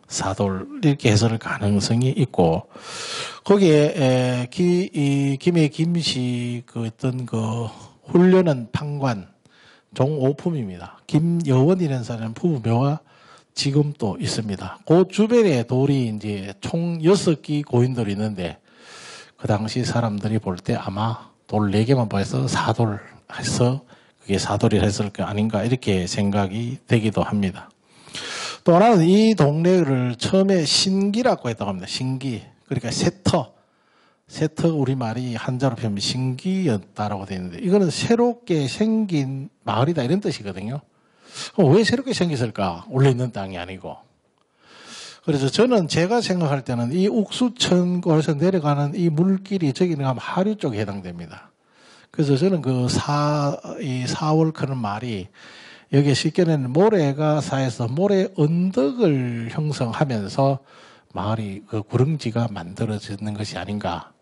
사돌 이렇게 해설 가능성이 있고, 거기에 김해 김씨 어떤 훈련은 판관 종오품입니다. 김여원이라는 사람 부부묘가 지금 또 있습니다. 그 주변에 돌이 이제 총 6기 고인돌이 있는데, 그 당시 사람들이 볼 때 아마 돌 4개만 봐서 사돌 해서 그게 사돌이 했을 거 아닌가, 이렇게 생각이 되기도 합니다. 또 하나는 이 동네를 처음에 신기라고 했다고 합니다. 신기. 그러니까 세터 우리말이 한자로 표현하면 신기였다라고 되어 있는데, 이거는 새롭게 생긴 마을이다, 이런 뜻이거든요. 왜 새롭게 생겼을까? 원래 있는 땅이 아니고. 그래서 저는 제가 생각할 때는 이 옥수천골에서 내려가는 이 물길이 저기는 가면 하류 쪽에 해당됩니다. 그래서 저는 이 4월 크는 말이 여기에 쉽게는 모래가 쌓여서 모래 언덕을 형성하면서 마을이 그 구릉지가 만들어지는 것이 아닌가.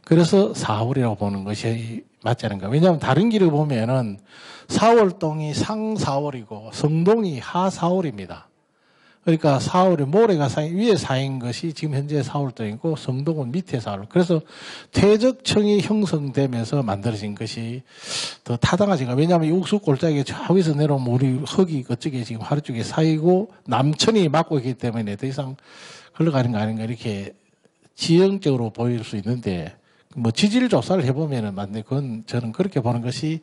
그래서 4월이라고 보는 것이 맞지 않은가. 왜냐하면 다른 길을 보면은 4월동이 상 4월이고 성동이 하 4월입니다. 그러니까 4월에 모래가 위에 쌓인 것이 지금 현재 4월동이고 성동은 밑에 4월. 그래서 퇴적층이 형성되면서 만들어진 것이 더 타당하지가. 왜냐하면 이 옥수골짜기가 저기서 내려오면 우리 흙이 그쪽에 지금 하루 쪽에 쌓이고 남천이 막고 있기 때문에 더 이상 흘러가는 거 아닌가, 이렇게 지형적으로 보일 수 있는데, 뭐 지질 조사를 해보면은 맞네. 그건 저는 그렇게 보는 것이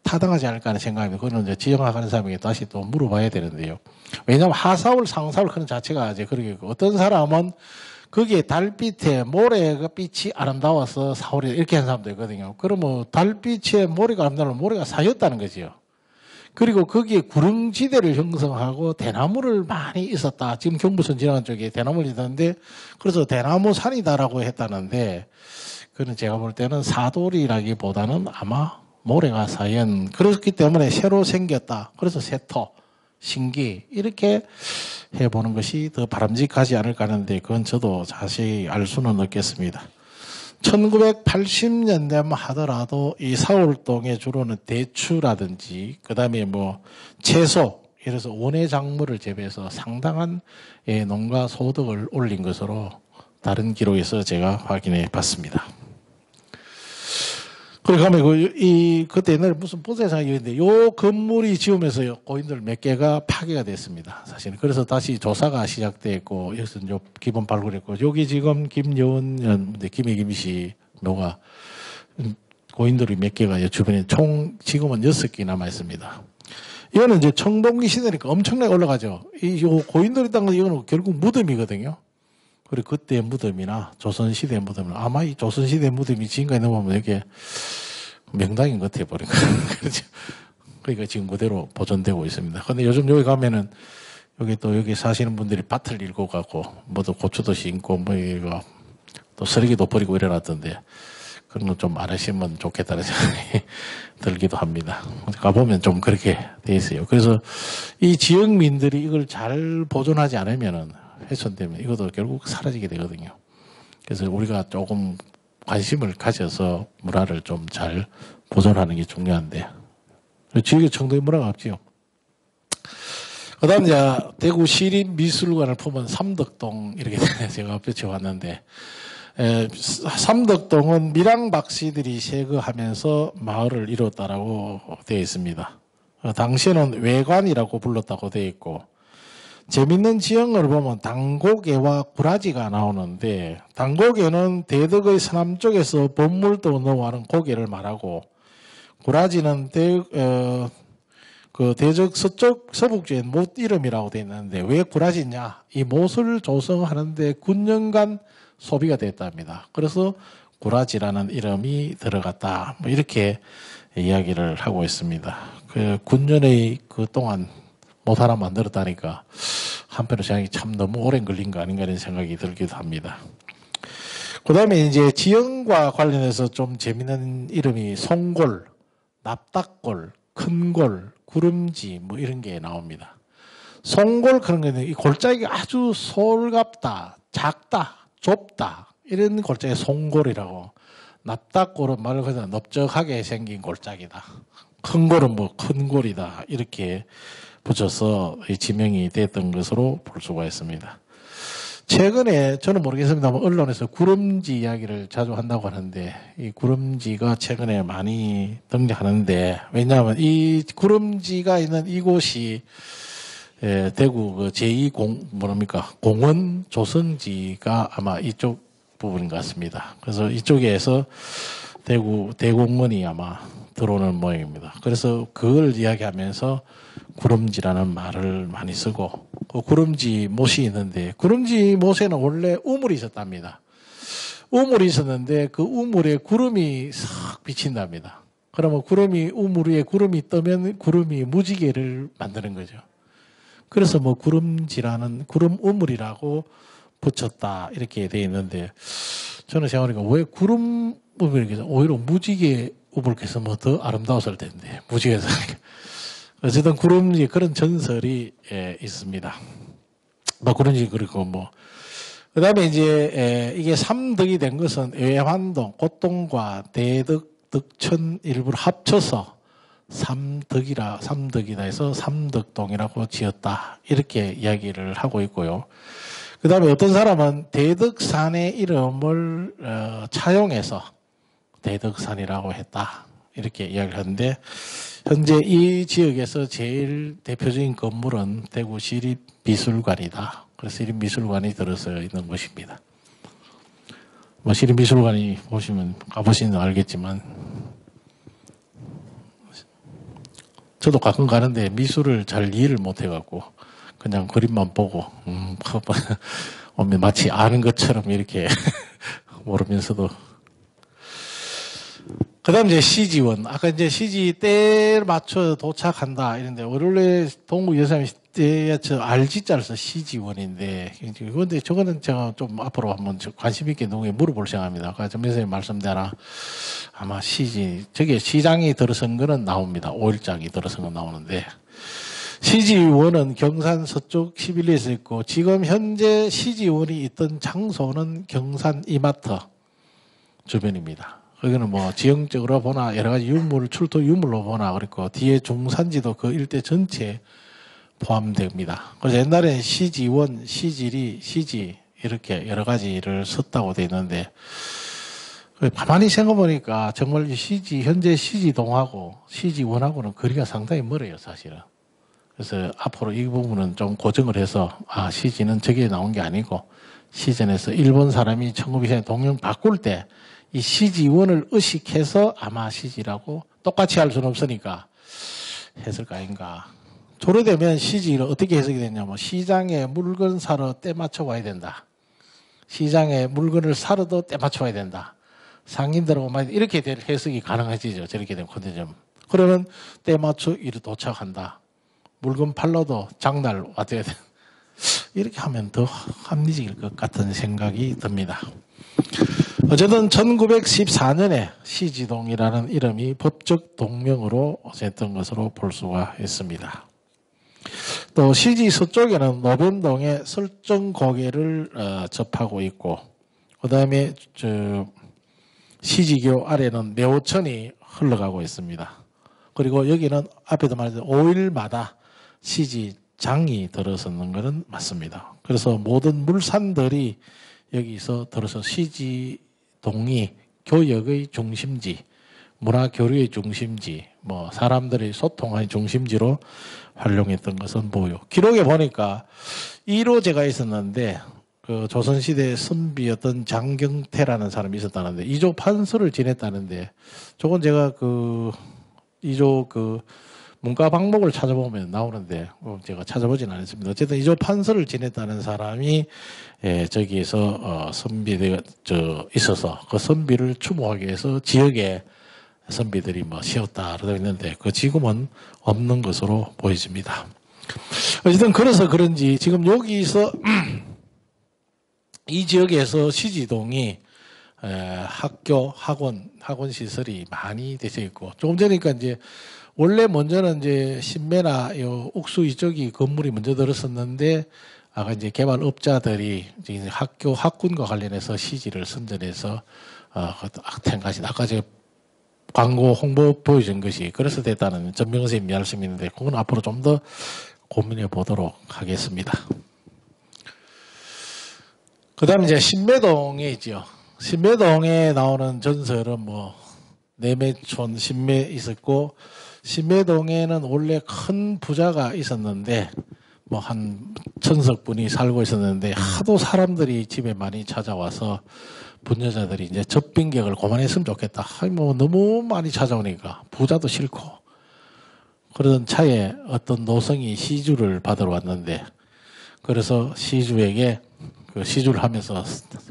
타당하지 않을까 하는 생각입니다. 그거는 이제 지형학하는 사람에게 다시 또 물어봐야 되는데요. 왜냐하면 하사월, 상사월 그런 자체가 이제 그렇게, 어떤 사람은 거기에 달빛에 모래가 빛이 아름다워서 사월이 이렇게 하는 사람도 있거든요. 그러면 달빛에 모래가 아름다우면 모래가 쌓였다는 거지요. 그리고 거기에 구릉지대를 형성하고 대나무를 많이 있었다. 지금 경부선 지나간 쪽에 대나무를 있었는데, 그래서 대나무 산이다라고 했다는데, 그는 제가 볼 때는 사돌이라기보다는 아마 모래가 쌓인, 그렇기 때문에 새로 생겼다. 그래서 세터, 신기, 이렇게 해보는 것이 더 바람직하지 않을까 하는데, 그건 저도 자세히 알 수는 없겠습니다. 1980년대만 하더라도 이 사월동에 주로는 대추라든지, 그 다음에 뭐 채소, 예를 들어서 원예 작물을 재배해서 상당한 농가 소득을 올린 것으로 다른 기록에서 제가 확인해 봤습니다. 그리고 가면 그때 옛날에 무슨 보세상이었는데, 요 건물이 지으면서 고인들 몇 개가 파괴가 됐습니다. 사실은. 그래서 다시 조사가 시작됐고, 여기서 요 기본 발굴했고, 여기 지금 김여원, 김해 김씨 묘가 고인돌이 몇 개가 주변에 총 지금은 6개 남아 있습니다. 이거는 이제 청동기 시대니까 엄청나게 올라가죠. 요 고인돌이 땅은 이거는 결국 무덤이거든요. 그리고 그때 무덤이나 조선시대 무덤은 아마 이 조선시대 무덤이 지금까지 넘어오면 이게 명당인 것 같아 버린 거예요. 그러니까 지금 그대로 보존되고 있습니다. 근데 요즘 여기 가면은 여기 사시는 분들이 밭을 일고 가고 뭐도 고추도 심고 뭐 이거 또 쓰레기도 버리고 이래놨던데, 그런 거 좀 안 하시면 좋겠다는 생각이 들기도 합니다. 가보면 좀 그렇게 돼 있어요. 그래서 이 지역민들이 이걸 잘 보존하지 않으면은 훼손되면 이것도 결국 사라지게 되거든요. 그래서 우리가 조금 관심을 가져서 문화를 좀 잘 보존하는 게 중요한데, 지역에 청도의 문화가 없지요. 그 다음 이제 대구 시립미술관을 보면 삼덕동 이렇게 제가 펼쳐왔는데, 삼덕동은 밀양박씨들이 세거하면서 마을을 이뤘다라고 되어 있습니다. 당시에는 외관이라고 불렀다고 되어 있고, 재밌는 지형을 보면 당고개와 구라지가 나오는데, 당고개는 대덕의 서남쪽에서 본물도 넘어가는 고개를 말하고, 구라지는 그 대적 서쪽 서북지의 못 이름이라고 되어 있는데, 왜 구라지냐? 이 못을 조성하는데 군년간 소비가 됐답니다. 그래서 구라지라는 이름이 들어갔다. 뭐 이렇게 이야기를 하고 있습니다. 그 군년의 그 동안 못 하나 만들었다니까 한편으로 생각이 참 너무 오래 걸린 거 아닌가 이런 생각이 들기도 합니다. 그 다음에 이제 지형과 관련해서 좀 재밌는 이름이 송골, 납닥골, 큰골, 구름지 뭐 이런 게 나옵니다. 송골 그런 거는 이 골짜기가 아주 솔갑다, 작다, 좁다 이런 골짜기 송골이라고. 납닥골은 말 그대로 넓적하게 생긴 골짜기다. 큰 골은 뭐 큰 골이다 이렇게 붙여서 지명이 됐던 것으로 볼 수가 있습니다. 최근에 저는 모르겠습니다만 언론에서 구름지 이야기를 자주 한다고 하는데, 이 구름지가 최근에 많이 등장하는데, 왜냐하면 이 구름지가 있는 이곳이 대구 그 공원 조성지가 아마 이쪽 부분인 것 같습니다. 그래서 이쪽에서 대구 대공원이 아마 들어오는 모양입니다. 그래서 그걸 이야기하면서 구름지라는 말을 많이 쓰고, 그 구름지 못이 있는데, 구름지 못에는 원래 우물이 있었답니다. 우물이 있었는데 그 우물에 구름이 싹 비친답니다. 그러면 우물 위에 구름이 뜨면 구름이 무지개를 만드는 거죠. 그래서 뭐 구름지라는 구름 우물이라고 붙였다 이렇게 돼 있는데, 저는 생각하니까 왜 구름 우물이 오히려 무지개 우물께서 뭐 더 아름다웠을 텐데 무지개에서 어쨌든 구름지 그런 전설이 있습니다. 뭐 구름지 그리고 뭐 그다음에 이제 이게 삼덕이 된 것은 외환동, 꽃동과 대덕, 덕천 일부를 합쳐서 삼덕이다 해서 삼덕동이라고 지었다 이렇게 이야기를 하고 있고요. 그 다음에 어떤 사람은 대덕산의 이름을 차용해서 대덕산이라고 했다 이렇게 이야기를 하는데, 현재 이 지역에서 제일 대표적인 건물은 대구 시립미술관이다. 그래서 시립미술관이 들어서 있는 곳입니다. 뭐 시립미술관이 보시면 가보시면 알겠지만, 저도 가끔 가는데 미술을 잘 이해를 못 해갖고 그냥 그림만 보고 마치 아는 것처럼 이렇게 모르면서도. 그 다음 이제 시지원. 아까 이제 시지 때를 맞춰 도착한다 이런데, 원래 동구 여사님 때에 저 RG자를 써 시지원인데, 그런데 저거는 제가 좀 앞으로 한번 관심 있게 누구에 물어볼 생각합니다. 아까 정 여사님 말씀대로 아마 시지, 저게 시장이 들어선 거는 나옵니다. 5일장이 들어선 건 나오는데, 시지원은 경산 서쪽 11리에서 있고, 지금 현재 시지원이 있던 장소는 경산 이마트 주변입니다. 거기는 뭐 지형적으로 보나 여러 가지 출토 유물로 보나 그렇고, 뒤에 중산지도 그 일대 전체에 포함됩니다. 그래서 옛날에는 시지원, 시지리, 시지 이렇게 여러 가지를 썼다고 되어 있는데, 가만히 생각해보니까 정말 현재 시지동하고 시지원하고는 거리가 상당히 멀어요, 사실은. 그래서 앞으로 이 부분은 좀 고정을 해서, 시지는 저게 나온 게 아니고, 시전에서 일본 사람이 1920년에 동영 바꿀 때 이 시지원을 의식해서 아마 시지라고, 똑같이 할 수는 없으니까 했을 거 아닌가. 조례되면 시지를 어떻게 해석이 됐냐면, 시장에 물건 사러 때 맞춰 와야 된다. 시장에 물건을 사러도 때 맞춰 와야 된다. 상인들하고 이렇게 될 해석이 가능해지죠. 저렇게 되면 컨디션. 그러면 때 맞춰 이리 도착한다. 물건 팔러도 장날 와줘야 돼. 이렇게 하면 더 합리적일 것 같은 생각이 듭니다. 어쨌든 1914년에 시지동이라는 이름이 법적 동명으로 됐던 것으로 볼 수가 있습니다. 또 시지 서쪽에는 노변동의 설정고개를 접하고 있고, 그 다음에 시지교 아래는 매호천이 흘러가고 있습니다. 그리고 여기는 앞에도 말했던 5일마다 시지장이 들어서는 것은 맞습니다. 그래서 모든 물산들이 여기서 들어서 시지동이 교역의 중심지, 문화교류의 중심지, 뭐 사람들의 소통의 중심지로 활용했던 것은 보여. 기록에 보니까 1호제가 있었는데 그 조선시대 선비였던 장경태라는 사람이 있었다는데 2조 판서를 지냈다는데, 저건 제가 그 2조 그 문과 방목을 찾아보면 나오는데 제가 찾아보진 않았습니다. 어쨌든 2조 판서를 지냈다는 사람이 저기에서 선비가 있어서 그 선비를 추모하기 위해서 지역에 선비들이 뭐 쉬었다 그러고 있는데 그 지금은 없는 것으로 보여집니다. 어쨌든 그래서 그런지 지금 여기서 이 지역에서 시지동이 학교, 학원 시설이 많이 되어 있고, 조금 전이니까 이제 원래 먼저는 이제 신매나 요 옥수 이쪽이 건물이 먼저 들었었는데, 아까 이제 개발업자들이 이제 학교, 학군과 관련해서 시지를 선전해서 텐가시 아까 제가 광고 홍보 보여준 것이 그래서 됐다는 전명 선생님 말씀이 있는데, 그건 앞으로 좀 더 고민해 보도록 하겠습니다. 그 다음에 이제 신매동에 있죠. 신매동에 나오는 전설은 뭐, 내매촌 신매 있었고, 신매동에는 원래 큰 부자가 있었는데, 뭐 한 1000석분이 살고 있었는데, 하도 사람들이 집에 많이 찾아와서, 부녀자들이 이제 접빈객을 그만했으면 좋겠다. 뭐 너무 많이 찾아오니까, 부자도 싫고, 그러던 차에 어떤 노성이 시주를 받으러 왔는데, 그래서 시주에게 그 시주를 하면서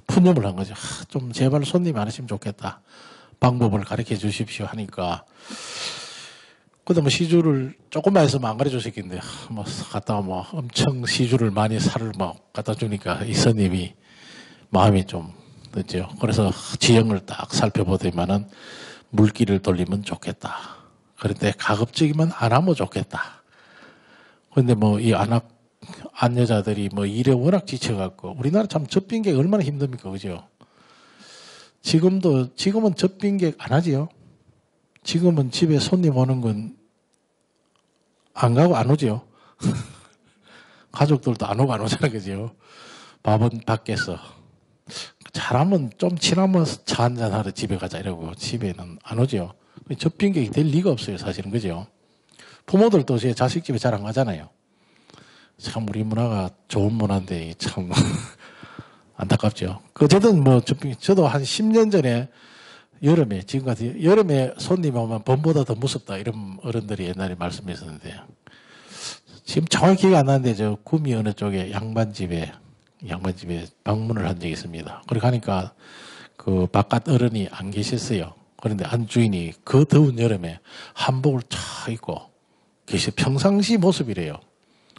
푸념을 한 거죠. 좀 제발 손님이 많으시면 좋겠다. 방법을 가르쳐 주십시오 하니까, 그다음 뭐 시주를 조금만 했으면 안 가르쳐 주셨겠는데, 뭐 갖다가 뭐 엄청 시주를 많이 살을 막 갖다 주니까 이 스님이 마음이 좀 늦죠. 그래서 지형을 딱 살펴보더니만은 물기를 돌리면 좋겠다. 그런데 가급적이면 안 하면 좋겠다. 그런데 뭐 이 안 여자들이 뭐 일에 워낙 지쳐갖고, 우리나라 참 접빈객 얼마나 힘듭니까, 그죠? 지금은 접빈객 안 하지요? 지금은 집에 손님 오는 건 안 가고 안 오죠? 가족들도 안 오고 안 오잖아요, 그죠? 밥은 밖에서. 잘하면 좀 친하면 차 한잔 하러 집에 가자 이러고 집에는 안 오죠? 접빈객이 될 리가 없어요, 사실은, 그죠? 부모들도 제 자식 집에 잘 안 가잖아요. 참 우리 문화가 좋은 문화인데 참 안타깝죠. 어쨌든 뭐 저도 한 10년 전에 여름에, 지금 같은 여름에 손님 오면 봄보다 더 무섭다 이런 어른들이 옛날에 말씀하셨는데, 지금 정확히 기억 안 나는데 저 구미 어느 쪽에 양반집에 방문을 한 적이 있습니다. 그렇게 하니까 그 바깥 어른이 안 계셨어요. 그런데 안주인이 그 더운 여름에 한복을 쫙 입고 계시, 평상시 모습이래요.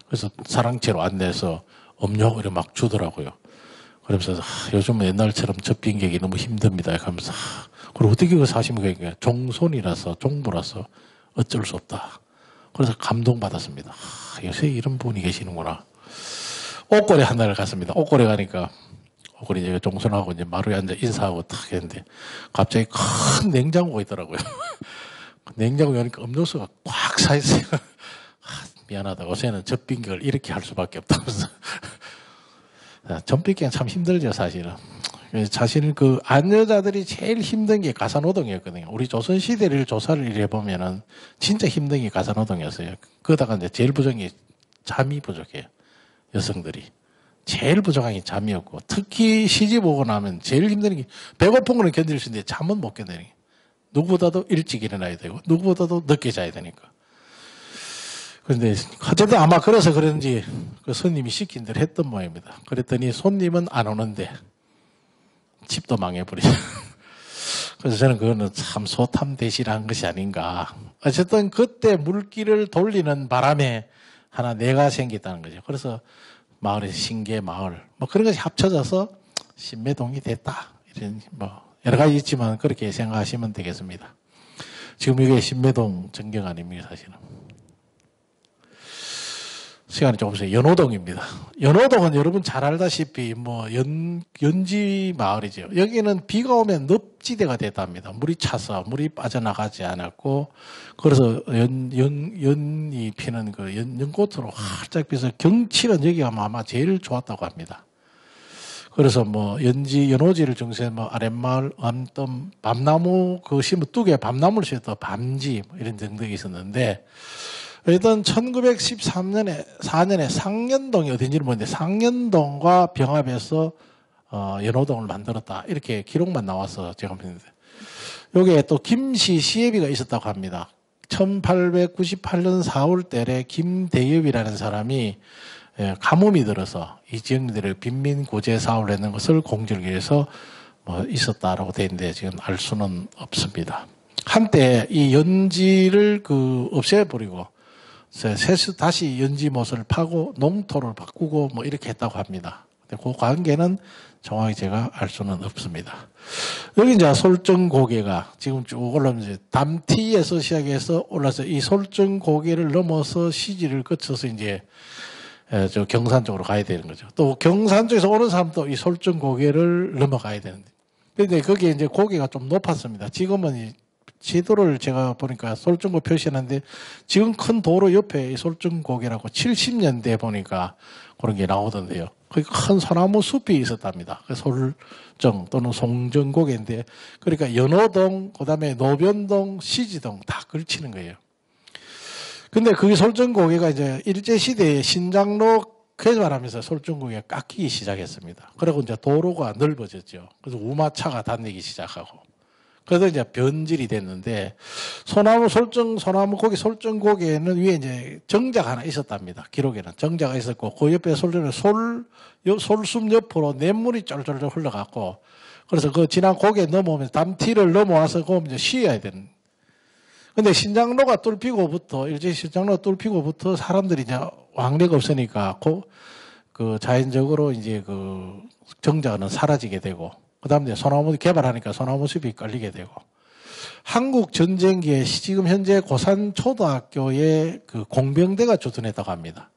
그래서 사랑채로 안내서 음료 이렇게 막 주더라고요. 그러면서 요즘 옛날처럼 접빈객이 너무 힘듭니다. 하면서 그리고 어떻게 그걸 사십니까? 종손이라서, 종부라서 어쩔 수 없다. 그래서 감동받았습니다. 요새 이런 분이 계시는구나. 옥고래 하나를 갔습니다. 옥고래 가니까 옥고래 이제 종손하고 이제 마루에 앉아 인사하고 탁 했는데 갑자기 큰 냉장고가 있더라고요. 냉장고 여니까 음료수가 꽉 차 있어요. 미안하다. 요새는 접빈객을 이렇게 할 수밖에 없다면서. 접빈객은 참 힘들죠, 사실은. 자신은 그 안여자들이 제일 힘든 게 가사노동이었거든요. 우리 조선시대를 조사를 해보면은 진짜 힘든 게 가사노동이었어요. 그러다가 이제 제일 부족한 게 잠이 부족해요. 여성들이. 제일 부족한 게 잠이었고, 특히 시집 오고 나면 제일 힘든 게 배고픈 거는 견딜 수 있는데 잠은 못 견디는 게. 누구보다도 일찍 일어나야 되고, 누구보다도 늦게 자야 되니까. 그런데 어쨌든 아마 그래서 그런지 그 손님이 시킨 대로 했던 모양입니다. 그랬더니 손님은 안 오는데 집도 망해버리죠. 그래서 저는 그거는 참 소탐대실한 것이 아닌가. 어쨌든 그때 물기를 돌리는 바람에 하나 내가 생겼다는 거죠. 그래서 마을에서 신계 마을 뭐 그런 것이 합쳐져서 신매동이 됐다. 이런 뭐 여러 가지 있지만 그렇게 생각하시면 되겠습니다. 지금 이게 신매동 전경 아닙니까, 사실은. 시간이 조금 있어요. 연호동입니다. 연호동은 여러분 잘 알다시피 연지 마을이죠. 여기는 비가 오면 늪지대가 됐답니다. 물이 차서 물이 빠져나가지 않았고, 그래서 연이 피는 그 연꽃으로 활짝 피서 경치는 여기가 아마 제일 좋았다고 합니다. 그래서 연호지를 중심으로 아랫마을, 암뜸, 밤나무, 뚝에 밤나무를 심었다 밤지, 이런 등등이 있었는데, 일단 1913년에 상년동이 어딘지는 모르는데 상년동과 병합해서 연호동을 만들었다. 이렇게 기록만 나와서 제가 봤는데, 여기에 또 김씨 시애비가 있었다고 합니다. 1898년 4월 달에 김대엽이라는 사람이 가뭄이 들어서 이 지역들의 빈민구제 사업을 했는 것을 공지를 위해서 있었다라고 되어 있는데 지금 알 수는 없습니다. 한때 이 연지를 없애버리고 다시 연지못을 파고 농토를 바꾸고 이렇게 했다고 합니다. 근데 그 관계는 정확히 제가 알 수는 없습니다. 여기 이제 솔정고개가 지금 쭉 올라오면서 담티에서 시작해서 올라서 이 솔정고개를 넘어서 시지를 거쳐서 이제 저 경산 쪽으로 가야 되는 거죠. 또 경산 쪽에서 오는 사람도 이 솔정고개를 넘어가야 되는데, 근데 거기에 이제 고개가 좀 높았습니다. 지금은 지도를 제가 보니까 솔정고 표시하는데 지금 큰 도로 옆에 솔정고개라고 70년대 보니까 그런 게 나오던데요. 거기 큰 소나무 숲이 있었답니다. 솔정 또는 송정고개인데, 그러니까 연호동, 그다음에 노변동, 시지동 다 걸치는 거예요. 근데 그 솔정고개가 이제 일제시대에 신장로 개발하면서 솔정고개가 깎이기 시작했습니다. 그리고 이제 도로가 넓어졌죠. 그래서 우마차가 다니기 시작하고. 그래서 이제 변질이 됐는데, 소나무 고개 솔정고개는 위에 이제 정자가 하나 있었답니다. 기록에는 정자가 있었고, 그 옆에 솔숲 옆으로 냇물이 쫄쫄쫄 흘러갔고, 그래서 그 지난 고개 넘어오면서 담티를 넘어와서 그거 이제 쉬어야 되는. 근데 신장로가 뚫히고부터, 일제 신장로가 뚫히고부터 사람들이 이제 왕래가 없으니까, 자연적으로 이제 정자는 사라지게 되고, 그 다음에 소나무 개발하니까 소나무 숲이 깔리게 되고, 한국 전쟁기에 지금 현재 고산초등학교에 공병대가 주둔했다고 합니다.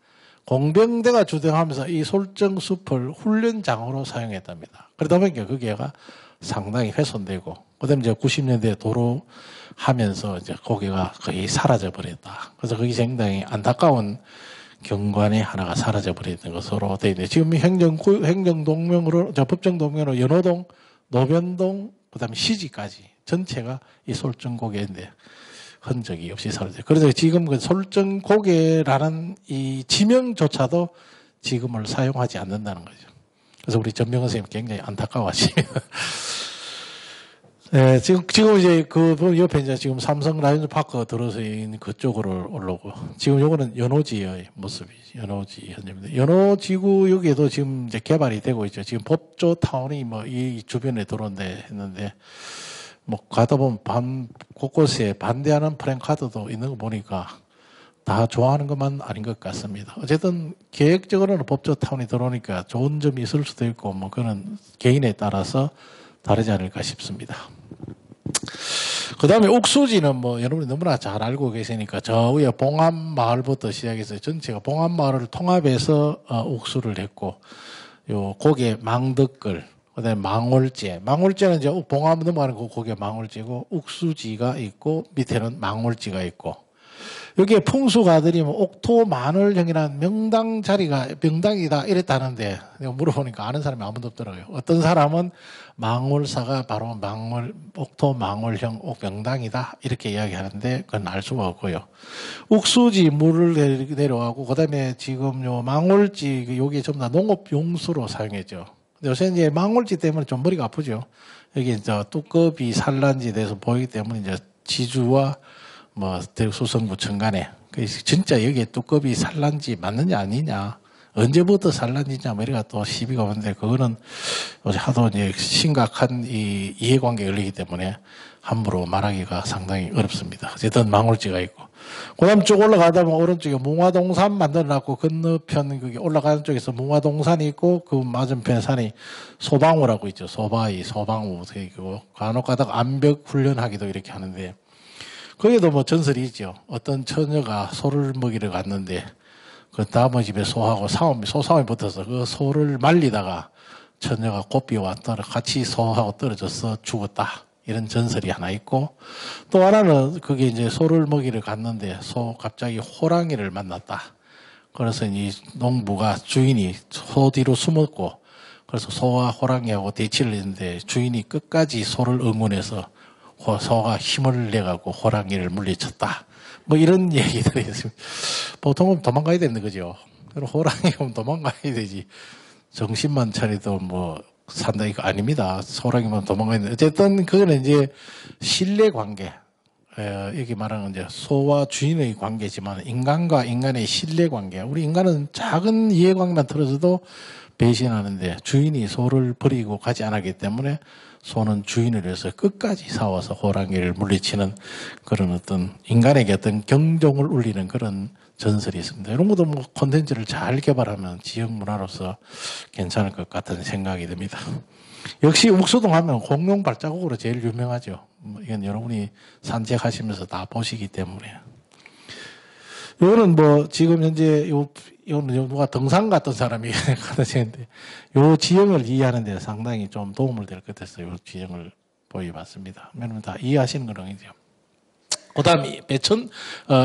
공병대가 주둔하면서 이 솔정숲을 훈련장으로 사용했답니다. 그러다 보니까 거기가 상당히 훼손되고, 그 다음에 이제 90년대 도로 하면서 이제 거기가 거의 사라져 버렸다. 그래서 거기 상당히 안타까운 경관이 하나가 사라져 버렸던 것으로 되어 있는데, 지금 행정동명으로, 법정동명으로 연호동, 노변동, 그 다음에 시지까지 전체가 이 솔정고개인데 흔적이 없이 사라져요. 그래서 지금 그 솔정고개라는 이 지명조차도 지금을 사용하지 않는다는 거죠. 그래서 우리 전명은 선생님 굉장히 안타까워하십니다. 네, 지금 이제 옆에 이제 지금 삼성 라이온즈 파크가 들어서 있는 그쪽으로 올라오고, 지금 요거는 연호지의 모습이죠. 연호지 현재입니다. 연호지구 여기에도 지금 이제 개발이 되고 있죠. 지금 법조 타운이 이 주변에 들어온데 했는데, 가다 보면 곳곳에 반대하는 플랜카드도 있는 거 보니까 다 좋아하는 것만 아닌 것 같습니다. 어쨌든 계획적으로는 법조 타운이 들어오니까 좋은 점이 있을 수도 있고, 그거는 개인에 따라서 다르지 않을까 싶습니다. 그 다음에 옥수지는 여러분이 너무나 잘 알고 계시니까 저 위에 봉암마을부터 시작해서 전체가 봉암마을을 통합해서 옥수를 했고, 거기에 망덕글, 그 다음에 망월제는 이제 봉암 넘어가는 거기에 망월제고, 옥수지가 있고, 밑에는 망월지가 있고, 여기에 풍수가들이 옥토 마늘형이라는 명당이다 이랬다는데, 내가 물어보니까 아는 사람이 아무도 없더라고요. 어떤 사람은 망월사가 바로 옥토 망월형 명당이다 이렇게 이야기하는데, 그건 알 수가 없고요. 옥수지 물을 내려가고, 그 다음에 지금 망월지 여기 전부 다 농업용수로 사용했죠. 요새 이제 망월지 때문에 좀 머리가 아프죠. 여기 이제 뚜껑이 산란지 돼서 보이기 때문에 이제 지주와 수성구청 간에 진짜 여기에 뚜껑이 산란지 맞느냐 아니냐, 언제부터 산란지냐 이래가 또 시비가 오는데, 그거는 하도 이제 심각한 이 이해관계가 열리기 때문에 함부로 말하기가 상당히 어렵습니다. 어쨌든 망월지가 있고, 그 다음 쭉 올라가다 보면 오른쪽에 뭉화동산 만들어놨고, 건너편 그게 올라가는 쪽에서 뭉화동산이 있고, 그 맞은편에 산이 소방우라고 있죠. 소방우 되고, 간혹 가다가 암벽 훈련하기도 이렇게 하는데, 거기에도 전설이 있죠. 어떤 처녀가 소를 먹이러 갔는데 그 다음에 집에 소하고 소싸움이 붙어서 그 소를 말리다가 처녀가 고삐와 같이 소하고 떨어져서 죽었다. 이런 전설이 하나 있고, 또 하나는 그게 이제 소를 먹이러 갔는데 갑자기 호랑이를 만났다. 그래서 이 농부가 주인이 소 뒤로 숨었고, 그래서 소와 호랑이하고 대치를 했는데 주인이 끝까지 소를 응원해서 소가 힘을 내가고 호랑이를 물리쳤다. 뭐 이런 얘기들이 있습니다. 보통은 도망가야 되는 거죠. 그럼 호랑이면 도망가야 되지. 정신만 차려도 뭐 산다 이거 아닙니다. 호랑이만 도망가야 되는데 어쨌든 그거는 이제 신뢰 관계. 여기 말하는 이제 소와 주인의 관계지만 인간과 인간의 신뢰 관계. 우리 인간은 작은 이해관계만 틀어져도 배신하는데 주인이 소를 버리고 가지 않았기 때문에 소는 주인을 위해서 끝까지 싸워서 호랑이를 물리치는 그런 어떤 인간에게 어떤 경종을 울리는 그런 전설이 있습니다. 이런 것도 뭐 콘텐츠를 잘 개발하면 지역 문화로서 괜찮을 것 같은 생각이 듭니다. 역시 옥수동 하면 공룡 발자국으로 제일 유명하죠. 이건 여러분이 산책하시면서 다 보시기 때문에. 이거는 뭐 지금 현재 이거는 누가 등산 갔던 사람이 갖다 쳤는데 요 지형을 이해하는 데 상당히 좀 도움을 될 것 같아서 요 지형을 보여봤습니다. 여러분 다 이해하시는 거죠. 그 다음에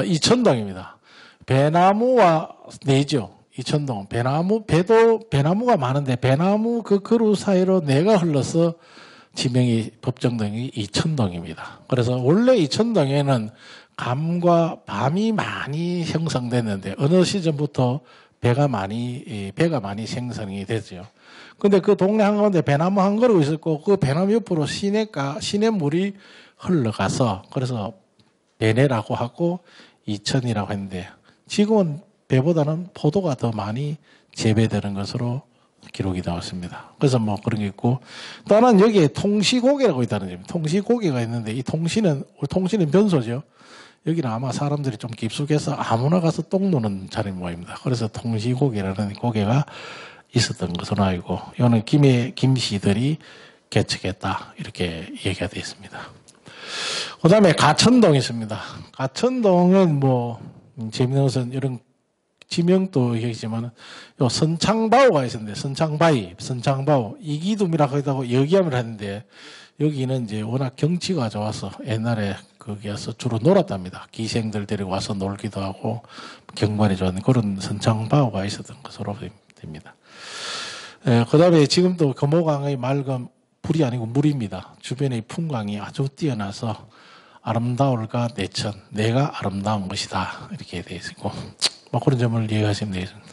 이천동입니다. 배나무와 내죠. 이천동. 배나무가 많은데 배나무 그 그루 사이로 내가 흘러서 지명이 법정동이 이천동입니다. 그래서 원래 이천동에는 감과 밤이 많이 형성됐는데 어느 시점부터 배가 많이 생성이 됐죠. 근데 그 동네 한가운데 배나무 한 그루 있었고 그 배나무 옆으로 시냇물이 흘러가서 그래서 배내라고 하고 이천이라고 했는데 지금은 배보다는 포도가 더 많이 재배되는 것으로 기록이 나왔습니다. 그래서 뭐 그런 게 있고 또 하나는 여기에 통시고개라고 있다는 점입니다. 통시고개가 있는데 이 통시는 변소죠. 여기는 아마 사람들이 좀 깊숙해서 아무나 가서 똥 누는 자리 모양입니다. 그래서 통시고개라는 고개가 있었던 것으로 알고 이거는 김씨들이 개척했다 이렇게 얘기가 되어 있습니다. 그 다음에 가천동이 있습니다. 가천동은 뭐 재미있는 것은 이런 지명도 얘기지만 요 선창바오가 있었는데 선창바오 이기둠이라고 하고 여기함을 하는데 여기는 이제 워낙 경치가 좋아서 옛날에 거기에서 주로 놀았답니다. 기생들 데리고 와서 놀기도 하고 경관이 좋은 그런 선창바오가 있었던 것으로 됩니다. 그 다음에 지금도 금호강의 맑은 불이 아니고 물입니다. 주변의 풍광이 아주 뛰어나서 아름다울까 내천 내가 아름다운 것이다 이렇게 되어 있고 뭐 그런 점을 이해하시면 되겠습니다.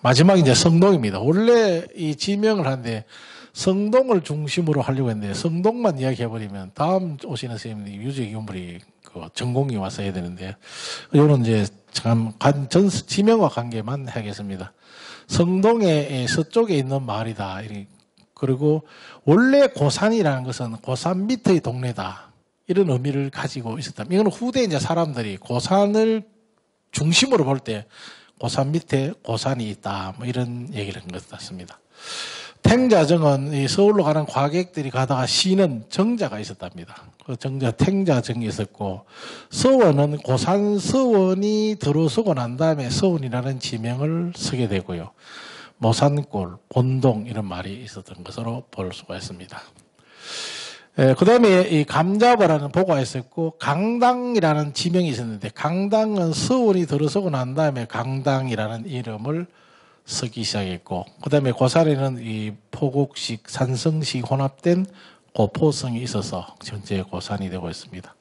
마지막 이제 성동입니다. 원래 이 지명을 하는데 성동을 중심으로 하려고 했는데 성동만 이야기해버리면 다음 오시는 선생님이 유지기물이 그 전공이 와서 해야 되는데 이거는 이제 참 지명과 관계만 하겠습니다. 성동의 서쪽에 있는 마을이다. 그리고 원래 고산이라는 것은 고산 밑의 동네다. 이런 의미를 가지고 있었다. 이건 후대 이제 사람들이 고산을 중심으로 볼 때 고산 밑에 고산이 있다. 뭐 이런 얘기를 한 것 같습니다. 탱자정은 서울로 가는 과객들이 가다가 쉬는 정자가 있었답니다. 그 정자 탱자정이 있었고 서원은 고산 서원이 들어서고 난 다음에 서원이라는 지명을 쓰게 되고요. 모산골, 본동 이런 말이 있었던 것으로 볼 수가 있습니다. 그 다음에 이 감자보라는 보고가 있었고 강당이라는 지명이 있었는데 강당은 서원이 들어서고 난 다음에 강당이라는 이름을 쓰기 시작했고 그 다음에 고산에는 이 포곡식, 산성식 혼합된 고포성이 있어서 현재 고산이 되고 있습니다.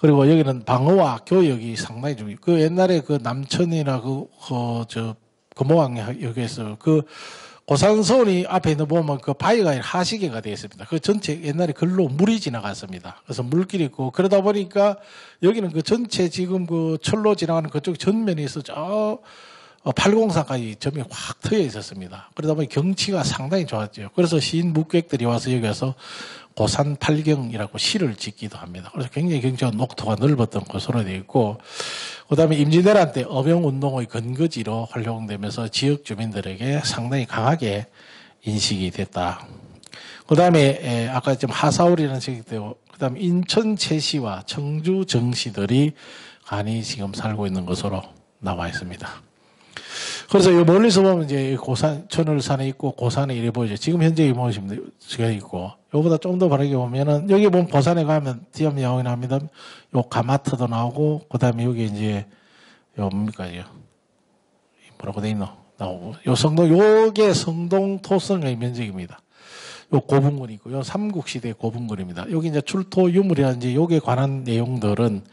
그리고 여기는 방어와 교역이 상당히 중요해요. 그 옛날에 그 남천이나 금호항역에서 그 고산서원이 앞에 있는 보면 그 바위가 하시계가 되어 있습니다. 그 전체 옛날에 글로 물이 지나갔습니다. 그래서 물길이 있고 그러다 보니까 여기는 그 전체 지금 그 철로 지나가는 그쪽 전면에 있어 저 803까지 점이 확 트여 있었습니다. 그러다 보니 경치가 상당히 좋았죠. 그래서 시인 묵객들이 와서 여기 와서 고산 팔경이라고 시를 짓기도 합니다. 그래서 굉장히 경치가 녹토가 넓었던 곳으로 되어 있고 그 다음에 임진왜란 때 어병운동의 근거지로 활용되면서 지역 주민들에게 상당히 강하게 인식이 됐다. 그 다음에 아까 좀 하사울이라는 책이 되고 그 다음에 인천 최씨와 청주 정씨들이 간이 지금 살고 있는 것으로 나와 있습니다. 그래서 이 멀리서 보면 이제 고산, 천을산에 있고 고산에 이래 보이죠. 지금 현재 이 모습입니다. 제가 있고. 요보다 좀 더 바르게 보면은, 여기 보면 고산에 가면 뒤에 야옹이 나옵니다. 요 가마트도 나오고, 그 다음에 여기 이제, 요 뭡니까, 요. 뭐라고 돼 있노? 나오고. 요 성동, 요게 성동 토성의 면적입니다. 요 고분군이 있고, 요 삼국시대 고분군입니다. 여기 이제 출토 유물이라든지 요게 관한 내용들은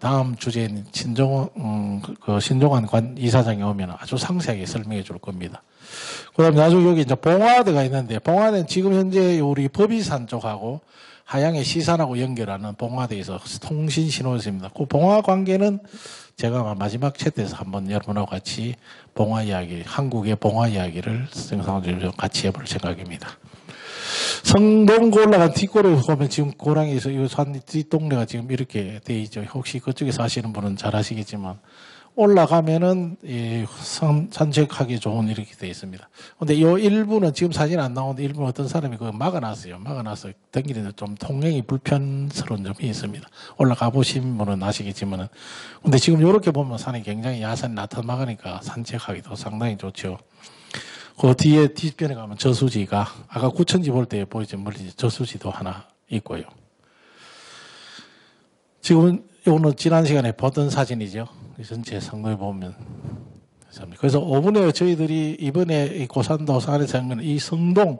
다음 주제인 신종환 관 이사장이 오면 아주 상세하게 설명해 줄 겁니다. 그 다음에 나중에 여기 이제 봉화대가 있는데, 봉화대는 지금 현재 우리 법의산 쪽하고 하양의 시산하고 연결하는 봉화대에서 통신 신호였습니다. 그 봉화 관계는 제가 마지막 채트에서 한번 여러분하고 같이 봉화 이야기, 한국의 봉화 이야기를 생성하면서 같이 해볼 생각입니다. 성동고 올라간 뒷골에 보면 지금 고랑에서 이 산 뒷동네가 지금 이렇게 돼 있죠. 혹시 그쪽에 사시는 분은 잘 아시겠지만 올라가면은 산책하기 좋은 이렇게 돼 있습니다. 근데 이 일부는 지금 사진 안 나오는데 일부는 어떤 사람이 그거 막아놨어요. 막아놔서 댕기는데 좀 통행이 불편스러운 점이 있습니다. 올라가 보신 분은 아시겠지만은. 근데 지금 이렇게 보면 산이 굉장히 야산이 나타나니까 산책하기도 상당히 좋죠. 그 뒤에 뒷편에 가면 저수지가 아까 구천지 볼 때 보이죠. 멀리 저수지도 하나 있고요. 지금은 오늘 지난 시간에 보던 사진이죠. 전체 성도에 보면. 그래서 5분에 저희들이 이번에 이 고산도 산에서 한 건 이 성동,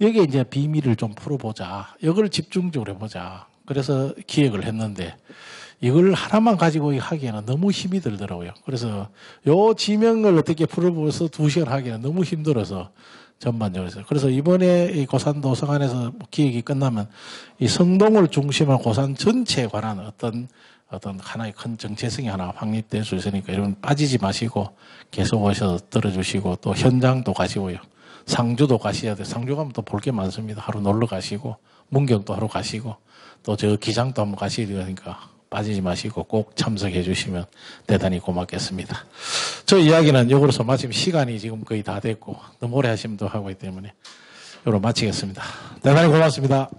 여기에 이제 비밀을 좀 풀어보자. 이걸 집중적으로 해보자. 그래서 기획을 했는데, 이걸 하나만 가지고 하기에는 너무 힘이 들더라고요. 그래서 요 지명을 어떻게 풀어보면서 2시간 하기에는 너무 힘들어서 전반적으로. 그래서 이번에 이 고산 도서관에서 기획이 끝나면 이 성동을 중심으로 고산 전체에 관한 어떤 하나의 큰 정체성이 하나 확립될 수 있으니까 여러분 빠지지 마시고 계속 오셔서 들어주시고 또 현장도 가시고요. 상주도 가셔야 돼요. 상주 가면 또 볼 게 많습니다. 하루 놀러 가시고 문경도 하러 가시고 또 저 기장도 한번 가셔야 되니까 빠지지 마시고 꼭 참석해 주시면 대단히 고맙겠습니다. 저 이야기는 여기로서 마침 시간이 지금 거의 다 됐고 너무 오래 하시면 또 하고 있기 때문에 여기로 마치겠습니다. 대단히 고맙습니다.